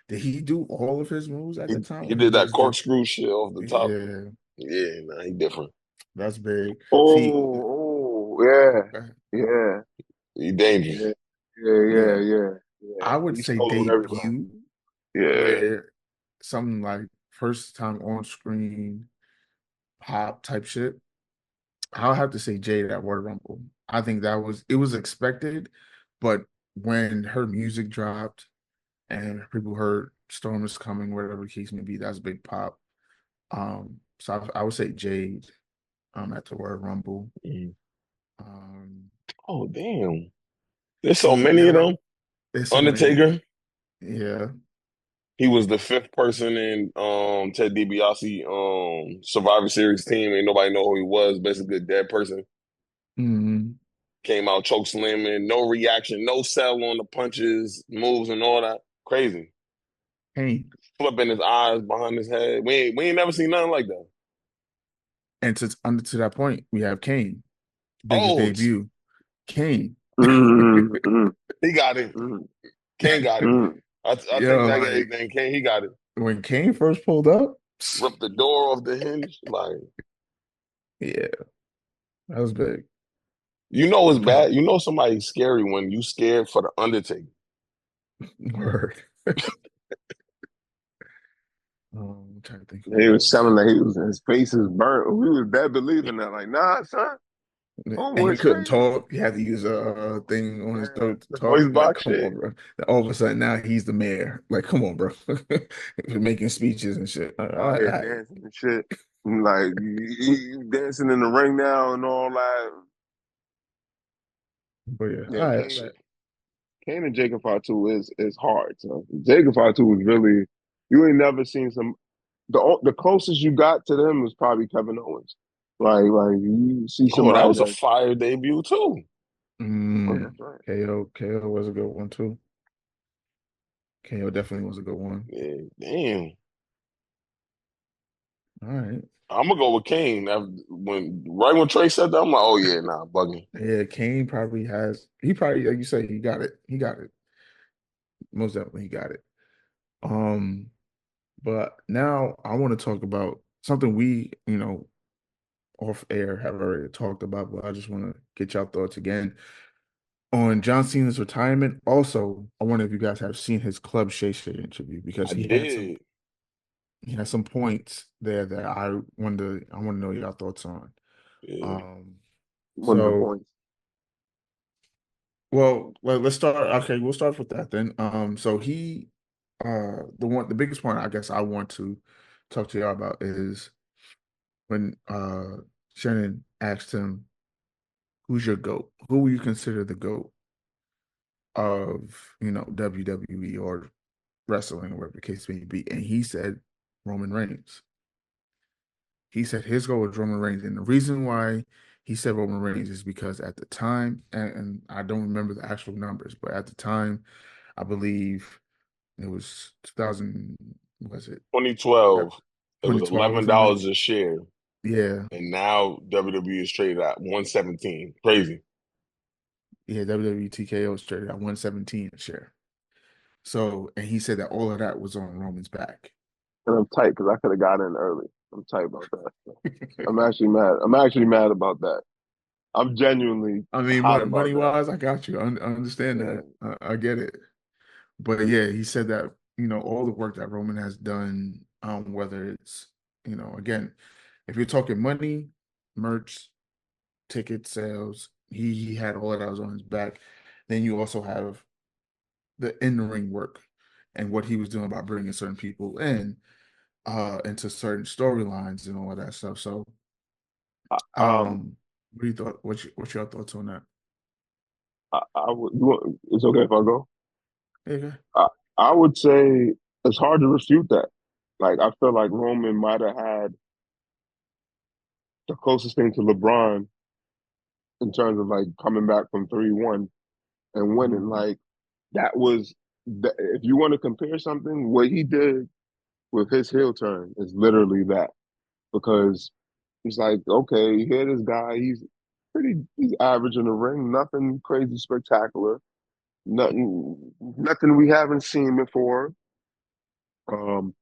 did he do all of his moves at He the time, he or he did that just did? corkscrew shit off the top. Yeah, Yeah, nah, he different. that's big. Oh, See, Yeah, Okay. yeah, He dangerous. yeah, yeah, yeah, Yeah. yeah, yeah. I would He say stole everybody. debut, Yeah. where something like first time on screen pop type shit. I'll have to say Jade at Royal Rumble. I think it was expected, but when her music dropped and people heard Storm is coming, whatever the case may be, that's a big pop. So I would say Jade at the Royal Rumble. Mhm. Um, Oh damn! There's so many of yeah, them. there's so many. Undertaker. Yeah. He was the fifth person in Ted DiBiase Survivor Series team. Ain't nobody know who he was. Basically, a dead person. Hmm. Came out choke slamming, no reaction, no sell on the punches, moves, and all that. Crazy. Kane. Flipping his eyes behind his head. We ain't never seen nothing like that. And to that point, we have Kane, biggest Oh, debut. Kane. Mm, mm, he got it. mm, Kane got it. mm. I take Yo, back like everything. Kane, he got it. when Kane first pulled up, Ripped the door off the hinge. Like, yeah, that was big. you know it's Oh, bad. You know somebody's scary when you scared for the Undertaker. word. I'm trying to think He who was else. selling like his face is burnt. We was dead believing that. Like, nah, son. Oh, And he his couldn't face. talk. He had to use a thing on his Yeah, throat to the voice talk. Like, box come shit. on, bro. All of a sudden, now he's the mayor. Like, come on, bro. Making speeches and shit. All Out right, here all right. dancing and shit. Like, you dancing in the ring now and all that. But yeah, Yeah, all right. Kane and Jacob Fatu is hard. So Jacob Fatu was really, you ain't never seen some. The closest you got to them was probably Kevin Owens. Like you see Oh, that somebody was a that. fire debut too. Oh, Mm, that's right. KO was a good one too. KO definitely was a good one. Yeah, damn. All right. I'm gonna go with Kane. Right when Trey said that, I'm like, oh yeah, nah, bugging. Yeah, Kane probably has. He probably, like you say, he got it. He got it. Most definitely, he got it. Um, but now I want to talk about something we, off air have already talked about, but I just want to get y'all thoughts again on John Cena's retirement. Also, I wonder if you guys have seen his Club Shay Shay interview because I did. he had some points there that I want to know your thoughts on. Yeah. Um, One of the so points. well, let's start. Okay, we'll start with that then. So the biggest point I guess I want to talk to y'all about is when Shannon asked him, "Who's your GOAT? Who will you consider the GOAT of WWE or wrestling or whatever the case may be?" And he said Roman Reigns. He said his goal was Roman Reigns, and the reason why he said Roman Reigns is because at the time, and I don't remember the actual numbers, but at the time, I believe it was 2000. Was it 2012, it was 2012 or something like? $11 a share, Yeah, and now WWE is traded at 117. Crazy. yeah. WWE TKO is traded at 117 a share. So, and he said that all of that was on Roman's back. And I'm tight because I could have got in early. I'm tight about that. So I'm actually mad. I'm actually mad about that. I'm genuinely I mean, hot about money that. wise, I got you. I understand Yeah. that. I get it. But yeah, he said that, all the work that Roman has done, whether it's, again, if you're talking money, merch, ticket sales, he had all of that was on his back. Then you also have the in-ring work and what he was doing about bringing certain people into certain storylines and all of that stuff. So, I, um, what do you thought? What's your thoughts on that? I would. It's okay if I go. Yeah. I, I would say it's hard to refute that. Like I feel like Roman might have had the closest thing to LeBron in terms of like coming back from 3-1 and winning. Mhm. Like that was if you want to compare something, what he did with his heel turn is literally that. Because it's like, okay, here this guy, he's average in the ring, nothing crazy spectacular, nothing we haven't seen before. Um,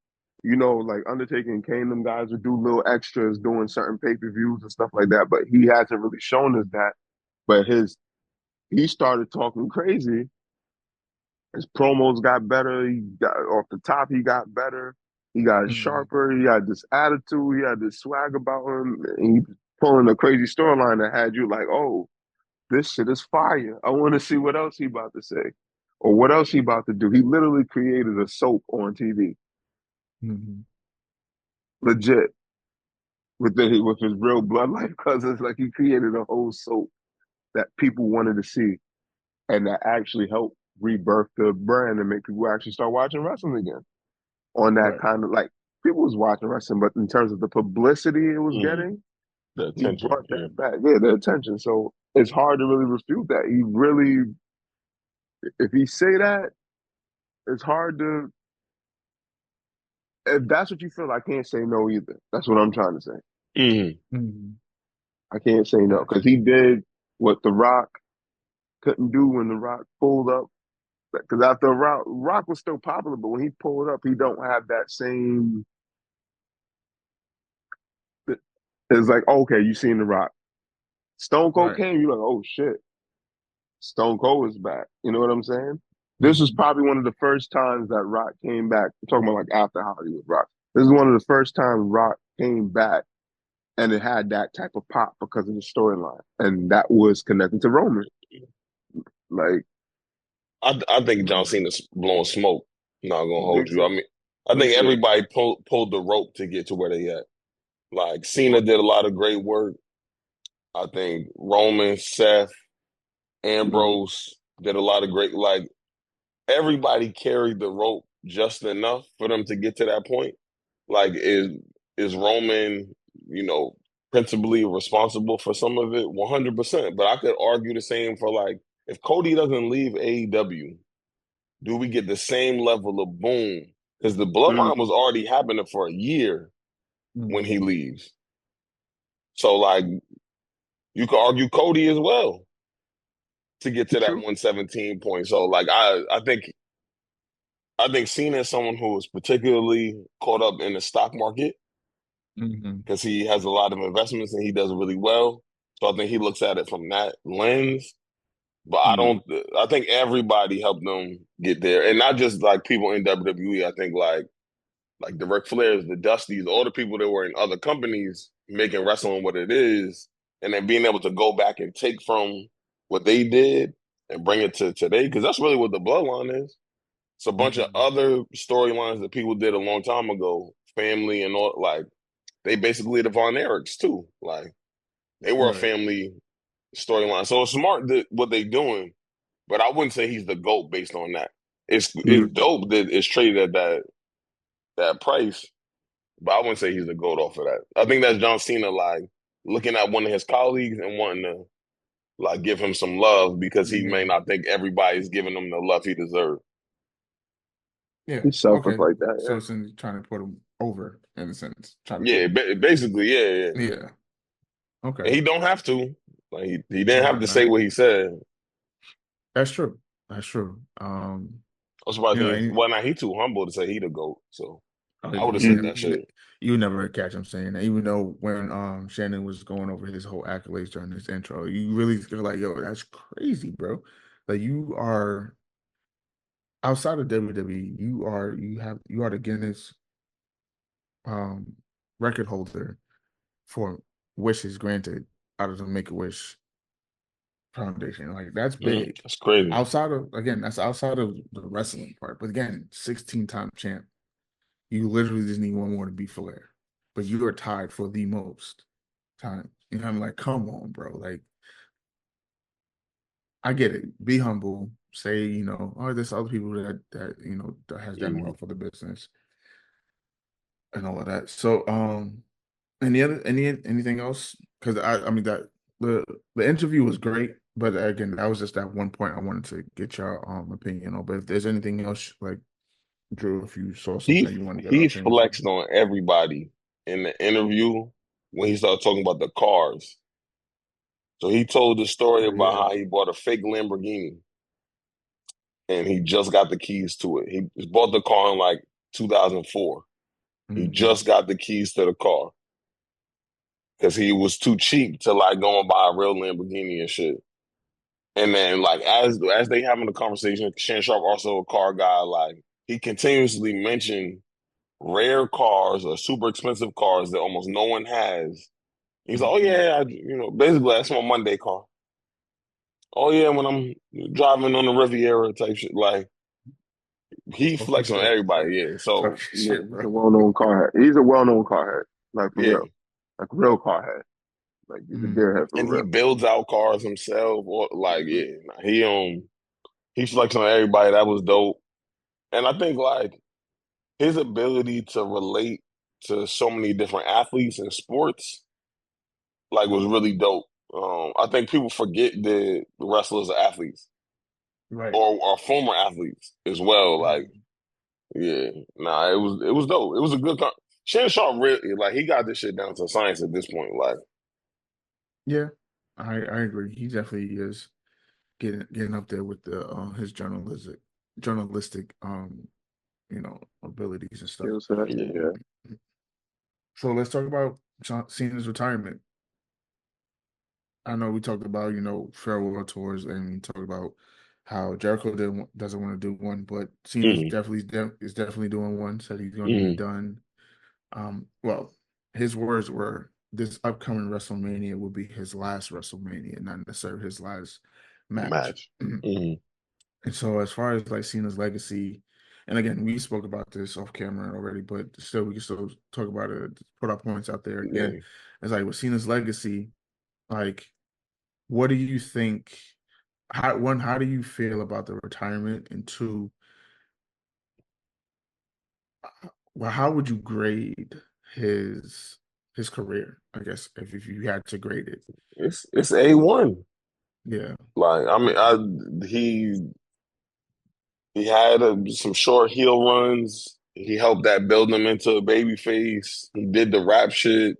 like Undertaker and Kane, them guys would do little extras doing certain pay-per-views and stuff like that, but he hasn't really shown us that. But he started talking crazy. His promos got better. He got off the top. He got better. He got Mm-hmm. sharper. He had this attitude. He had this swag about him. And he was pulling a crazy storyline that had you like, oh, this shit is fire. I want to see what else he about to say or what else he about to do. He literally created a soap on TV, Mm-hmm. legit, with his real blood life cousins. Like he created a whole soap that people wanted to see, and that actually helped rebirth the brand and make people actually start watching wrestling again. On that Right. kind of like people was watching wrestling, but in terms of the publicity it was Mm-hmm. getting, The he attention. brought Yeah. that back. Yeah, the attention. So it's hard to really refute that. He really, if he say that, it's hard to. If that's what you feel, I can't say no either. That's what I'm trying to say. Mm-hmm. Mm-hmm. I can't say no because Gotcha. he did what The Rock couldn't do when The Rock pulled up. Because after Rock was still popular, but when he pulled up, he don't have that same. It's like okay, you seen The Rock. Stone Cold Right. came, you're like, oh shit, Stone Cold is back. You know what I'm saying? This was Mm-hmm. probably one of the first times that Rock came back. I'm talking about like after Hollywood Rock. This is one of the first times Rock came back and it had that type of pop because of the storyline. And that was connected to Roman. Like, I think John Cena's blowing smoke. Not gonna you hold think you. I so? mean, I Let's think see. everybody pulled the rope to get to where they at. Like Cena did a lot of great work. I think Roman, Seth, Mm-hmm. Ambrose did a lot of great. Like everybody carried the rope just enough for them to get to that point. Like is Roman, you know, principally responsible for some of it? 100%. But I could argue the same for like if Cody doesn't leave AEW, do we get the same level of boom? Because the bloodline was already happening for a year when he Mm-hmm. leaves. So like you could argue Cody as well to get to that True. 117 point. So like I think Cena is someone who is particularly caught up in the stock market Mm-hmm. because he has a lot of investments and he does it really well. So I think he looks at it from that lens. But I Mm-hmm. don't. I think everybody helped them get there, and not just like people in WWE. I think like the Ric Flairs, the Dusties, all the people that were in other companies making wrestling what it is, and then being able to go back and take from what they did and bring it to today, because that's really what the bloodline is. It's a bunch of Mm-hmm. other storylines that people did a long time ago, family and all. Like they basically the Von Erichs too. Like they were a Right. family storyline, so it's smart that what they doing. But I wouldn't say he's the GOAT based on that. It's Mm-hmm. dope that it's traded at that price, but I wouldn't say he's the GOAT off of that. I think that's John Cena like looking at one of his colleagues and wanting to like give him some love because he may Yeah. not think everybody's giving him the love he deserves. Yeah. He's selfish Okay. like that, So yeah. it's in trying to put him over in a sense. Trying to put Yeah, him. basically, yeah. Yeah. Okay. And he don't have to. Like he didn't have to Okay. say what he said. That's true. That's true. I'm surprised You know, he and well now he too humble to say he the GOAT. So I would have said Mm-hmm. that shit. you never catch him saying that. Even though when Shannon was going over his whole accolades during his intro, you really feel like, yo, that's crazy, bro. Like you are outside of WWE, you are the Guinness um record holder for wishes granted out of the Make a Wish Foundation. Like that's big. That's crazy. Outside of again, that's outside of the wrestling part. But again, 16-time champ. You literally just need one more to be Flair. But you are tied for the most time. You know, I'm like, come on, bro. Like, I get it. Be humble. Say, oh, there's other people that has done Mhm. well for the business and all of that. So, anything else? Because I mean that the interview was great, but again, that was just that one point I wanted to get your opinion on. But if there's anything else, like Drew, if you saw something He that you want to get our he opinions on. flexed on everybody in the interview when he started talking about the cars. So he told the story Oh about yeah. how he bought a fake Lamborghini and he just got the keys to it. He bought the car in like 2004. He Mm-hmm. just got the keys to the car because he was too cheap to like go and buy a real Lamborghini and shit. And then like as they having the conversation, Shannon Sharp also a car guy. Like he continuously mentioned rare cars or super expensive cars that almost no one has. He's like, oh Mm-hmm. yeah, basically that's my Monday car. Oh yeah, when I'm driving on the Riviera type shit. Like he Talking flex on shit. everybody. Yeah. Talking So Yeah, shit, he's bro. a well-known car head. He's a well-known car head, like for yeah, real, like a real car head. Like he's a Mm. deer head for and he real. builds out cars himself. Or like Mhm. yeah, nah, he flex on everybody. That was dope. And I think like his ability to relate to so many different athletes and sports like was really dope. I think people forget that wrestlers are athletes Right. or former athletes as well. Like, Mhm. yeah, nah, it was dope. It was a good. Shannon Sharp really like he got this shit down to science at this point. Like, Yeah, I agree. He definitely is getting up there with the his journalistic abilities and stuff. Skill set, yeah, yeah. So let's talk about John Cena's retirement. I know we talked about farewell tours, and we talked about how Jericho doesn't want to do one, but Cena's hmm definitely doing one. Said he's going to be hmm done. Well, his words were, "This upcoming WrestleMania will be his last WrestleMania, not necessarily his last match." match. hmm And so, as far as like Cena's legacy, and again, we spoke about this off camera already, but still, we can still talk about it, put our points out there again. Yeah, It's like with Cena's legacy, like, what do you think? How do you feel about the retirement? And two, well, how would you grade his his career? I guess if you had to grade it, it's A1. yeah. Like, I mean, he had some short heel runs. He helped that build him into a baby face. He did the rap shit.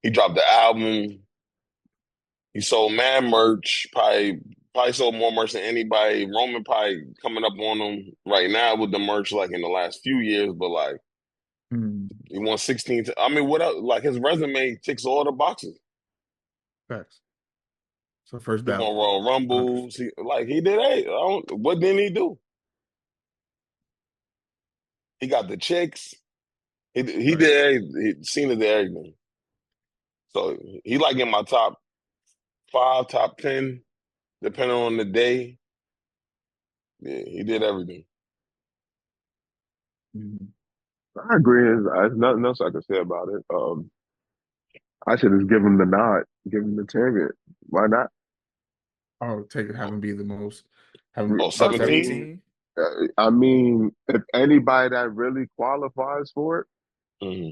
He dropped the album. He sold mad merch. Probably sold more merch than anybody. Roman probably coming up on him right now with the merch like in the last few years. But like Mm, he won 16. I mean, what else? Like his resume ticks all the boxes. facts. So first He won ballot. Royal Uh, Rumbles. He did. Hey, what didn't he do? He got the chicks. He right. did. He seen it did everything. So he like in my top five, top 10, depending on the day. Yeah, he did everything. Mhm. I agree. There's nothing else I can say about it. I should just give him the nod, give him the tribute. Why not? Oh, take it, have him be the most, have him Oh, I 17? mean, 17. I mean, if anybody that really qualifies for it, Mm-hmm.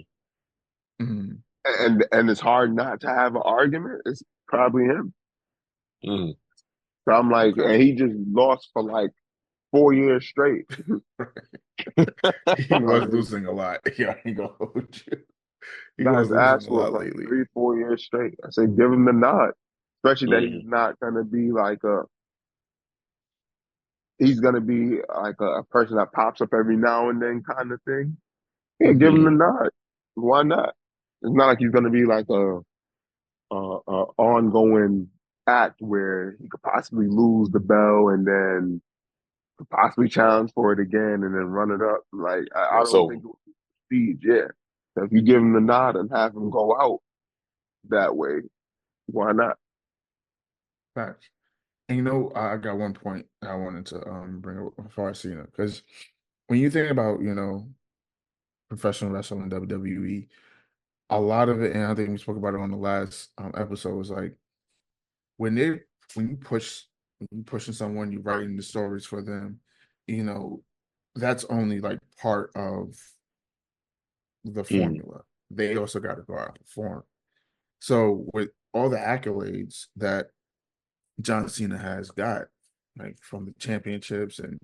Mm, and it's hard not to have an argument, it's probably him. Mm-hmm. So I'm like, okay. and he just lost for like 4 years straight. He I was mean, losing a lot. Yeah, I ain't gonna hold you. He got was his losing ass a whooped lot like lately. 3, 4 years straight. I say, give him the nod, especially that Mm-hmm. he's not gonna be like a. He's gonna be like a person that pops up every now and then kind of thing. Yeah, give him Hmm. the nod. Why not? It's not like he's gonna be like a ongoing act where he could possibly lose the bell and then could possibly challenge for it again and then run it up. Like I It's don't over. think it would be speed. Yeah, so if you give him the nod and have him go out that way, why not? Facts. And I got one point I wanted to bring up before I see it, because when you think about professional wrestling, WWE, a lot of it, and I think we spoke about it on the last episode, was like when they when you push when you pushing someone, you writing the stories for them, you know, that's only like part of the Mm-hmm. formula. They also got to go out and perform. So with all the accolades that John Cena has got, like from the championships and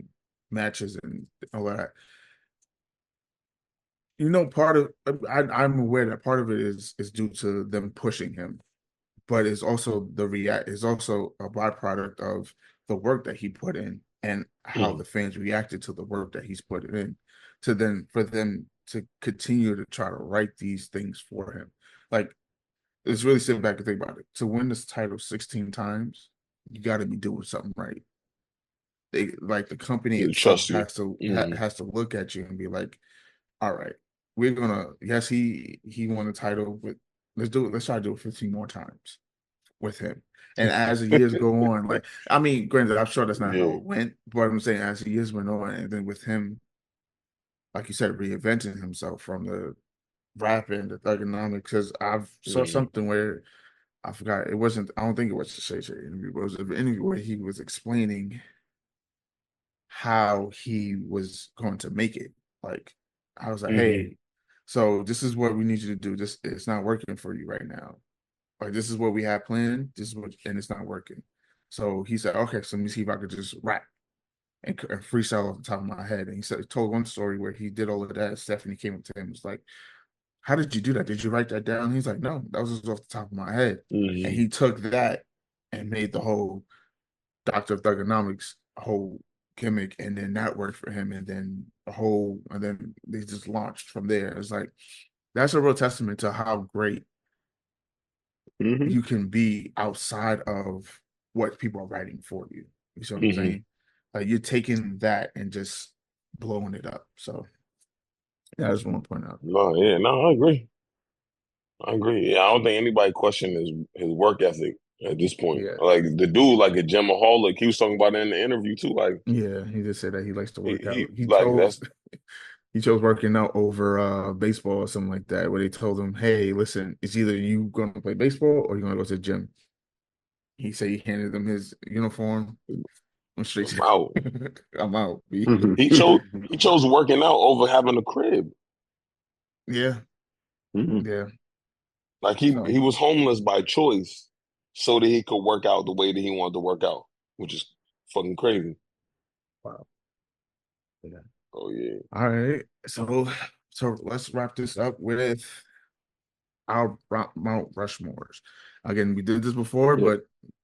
matches and all that, part of I'm aware that part of it is due to them pushing him, but it's also is also a byproduct of the work that he put in and how Mm-hmm. the fans reacted to the work that he's put in, to then for them to continue to try to write these things for him. Like, let's really sit back and think about it. To win this title 16 times, you got to be doing something right. They like the company They itself trust you. has to look at you and be like, all right, we're gonna yes he won the title, but let's try to do it 15 more times with him. And as the years go on, like I mean, granted, I'm sure that's not how Yeah. it went, but I'm saying as the years went on, and then with him, like you said, reinventing himself from the rap and the thugonomics, because I've saw Mm-hmm. something where I forgot it wasn't. I don't think it was the Shay Shay interview, but it was an interview where he was explaining how he was going to make it. Like I was like, Mm-hmm. hey, so this is what we need you to do. This it's not working for you right now. Like this is what we have planned. This is what, and it's not working. So he said, okay, so let me see if I could just rap and freestyle off the top of my head. And he said, told one story where he did all of that. Stephanie came up to him, and was like, how did you do that? Did you write that down? He's like, no, that was just off the top of my head. And Mm-hmm. he took that and made the whole Doctor of Thugonomics whole gimmick, and then that worked for him, and then and then they just launched from there. It's like that's a real testament to how great Hmm. you can be outside of what people are writing for you. You see what I'm Mm-hmm. saying? Like you're taking that and just blowing it up. So yeah, I just want to point out. No, yeah, no, I agree. I agree. Yeah, I don't think anybody questioned his work ethic at this point. Yeah. Like the dude, like a gemaholic, he was talking about it in the interview too. Like Yeah, he just said that he likes to work out. he like that's He chose working out over baseball or something like that, where they told him, "Hey, listen, it's either you going to play baseball or you're going to go to the gym." He said he handed them his uniform. Went straight I'm out. to, I'm out. B. Hmm. He chose working out over having a crib. Yeah, Hmm. yeah. Like So he was homeless by choice so that he could work out the way that he wanted to work out, which is fucking crazy. wow. Yeah. Oh yeah. All right. So let's wrap this up with our Mount Rushmores. Again, we did this before, Yeah. but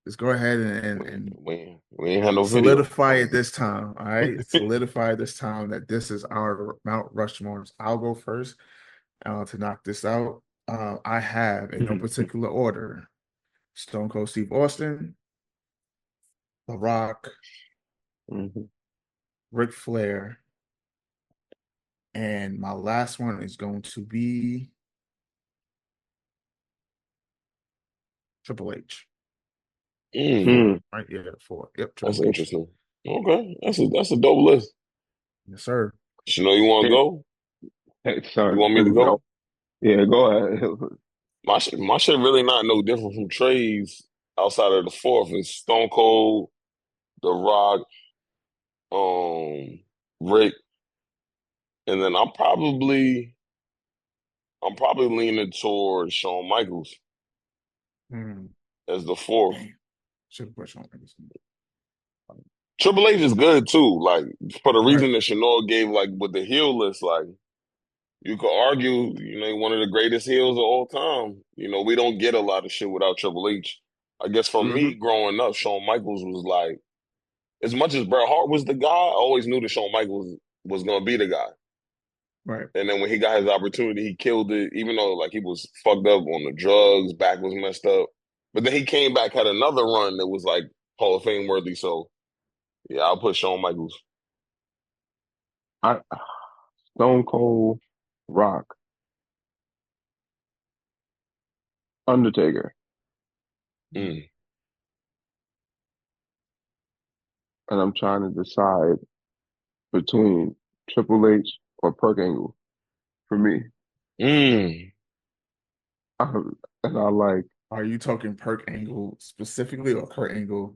let's go ahead and We ain't had no video. solidify it this time. All right. Solidify this time that this is our Mount Rushmores. I'll go first to knock this out. I have, in no particular order, Stone Cold Steve Austin, The Rock, Hmm. Ric Flair, and my last one is going to be Triple H. Mm, Four, Hmm. right? Yeah, four. Yep, that's Triple H. interesting. Okay, that's a dope list. Yes, sir. You know, you want to Hey, go? hey, You son. want me to No. go? Yeah, go ahead. My shit really not no different from Trey's outside of the fourth. It's Stone Cold, The Rock, Rick, and then I'm probably leaning towards Shawn Michaels Hmm. as the fourth. Damn. Should have put Shawn Michaels. Triple H is good too. Like for the Right. reason that Chanel gave, like with the heel list, like you could argue, one of the greatest heels of all time. We don't get a lot of shit without Triple H. I guess for Hmm. me growing up, Shawn Michaels was like, as much as Bret Hart was the guy, I always knew that Shawn Michaels was gonna be the guy. Right. And then when he got his opportunity, he killed it, even though like he was fucked up on the drugs, back was messed up. But then he came back, had another run that was like Hall of Fame worthy. So yeah, I'll put Shawn Michaels. I Stone Cold, Rock, Undertaker, Mm. and I'm trying to decide between Triple H or Perk Angle for me. Mm. Um, and I like. Are you talking Perk Angle specifically or Kurt Angle?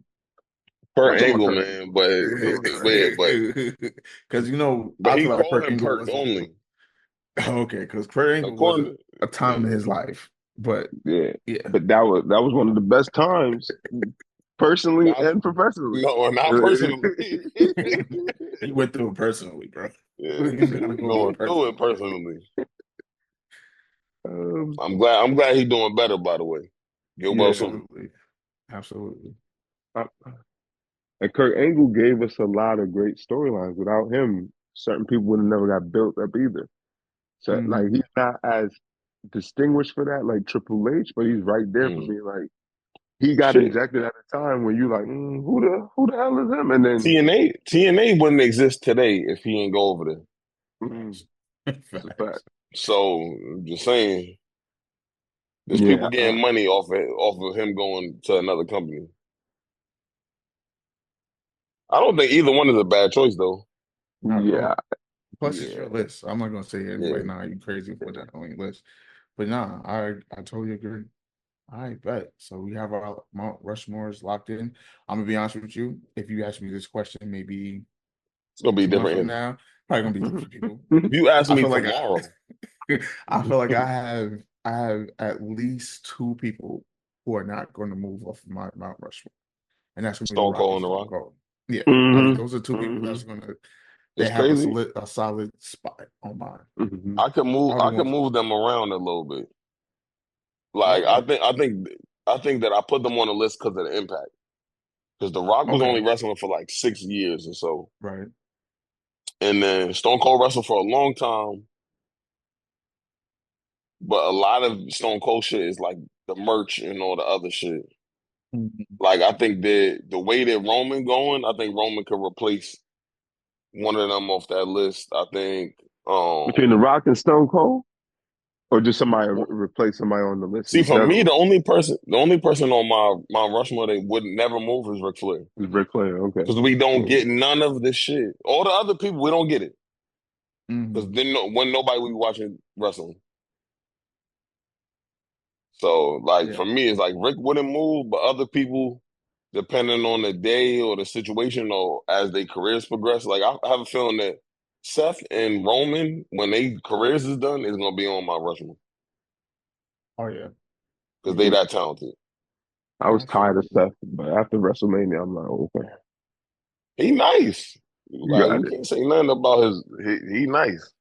I'm Per talking about angle, Kurt man, Angle. but yeah, Because but I he feel like called Perk him Angle Perk wasn't only. okay. Because Kurt Angle was According, a time in yeah, his life, but Yeah, yeah, but that was one of the best times, personally not and professionally. no, not personally. you went through it personally, bro. Yeah, You gotta go with it going through it personally. personally. um, I'm glad he's doing better. By the way, get Yeah, well soon. absolutely, absolutely. I, and Kurt Angle gave us a lot of great storylines. Without him, certain people would have never got built up either. So like Hmm. he's not as distinguished for that like Triple H, but he's right there for Mm. being like he got Shit. injected at a time when you like, who the hell is him? And then TNA wouldn't exist today if he ain't go over there. mm, it's a fact. Facts. So I'm just saying, there's people Yeah, getting money off of him going to another company. I don't think either one is a bad choice though. Not at yeah, all. Plus, it's your yeah. list. I'm not gonna say it Yeah. like, nah, you crazy for that on your list. But nah, I totally agree. All right, bet. So we have our Mount Rushmores locked in. I'm gonna be honest with you. If you ask me this question, maybe It's gonna be a 2 months different from answer. now, probably gonna be different people. If you ask I me feel like tomorrow, I feel like I have at least 2 people who are not going to move off of my Mount Rushmore, and that's gonna be the Stone Rock Cold and and The Stone Rock. Cold. Yeah, I think hmm those are 2 people hmm that's gonna they It's have crazy. a solid spot on mine. hmm Probably I could one. move them around a little bit. Like Okay, I think that I put them on the list because of the impact. Because The Rock was okay, only wrestling for like 6 years or so. right. And then Stone Cold wrestled for a long time. But a lot of Stone Cold shit is like the merch and all the other shit. Mhm. Like I think the way that Roman going, I think Roman could replace one of them off that list. I think Between The Rock and Stone Cold, or just somebody replace somebody on the list see in for me general, the only person on my Rushmore that would never move is Ric Flair. is Ric Flair. Okay. Because we don't Mm. get none of this shit. All the other people, we don't get it. Because Mhm. then when nobody will be watching wrestling. So like Yeah. for me, it's like Rick wouldn't move, but other people, depending on the day or the situation or as their careers progress, like I have a feeling that Seth and Roman, when their careers is done, is gonna be on my Rushmore Oh yeah. because Yeah. they that talented. I was tired of Absolutely. Seth, but after WrestleMania, I'm like, okay, He nice. you Like got you it. can't say nothing about he nice.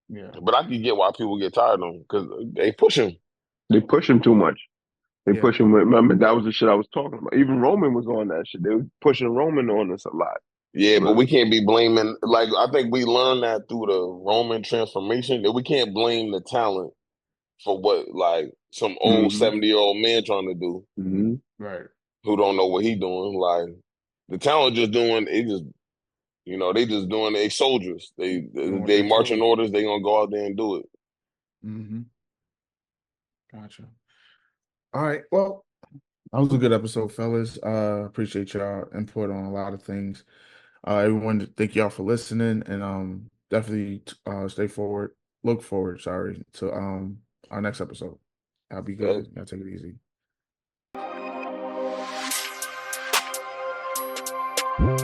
Yeah. But I can get why people get tired of him because they push him. They push him too much. They Yeah. push him. Remember, that was the shit I was talking about. Even Roman was on that shit. They were pushing Roman on us a lot. Yeah, but But we can't be blaming. Like I think we learned that through the Roman transformation that we can't blame the talent for what like some old hmm 70-year-old man trying to do hmm Right. who don't know what he doing. Like the talent just doing it just they just doing they soldiers. Doing what They they marching told. orders, they gonna go out there and do it. Mm-hmm. Gotcha. All right. Well, that was a good episode, fellas. Appreciate y'all input on a lot of things. Everyone, thank y'all for listening, and definitely look forward, sorry, to our next episode. I'll be Uh, good. Y'all take it easy.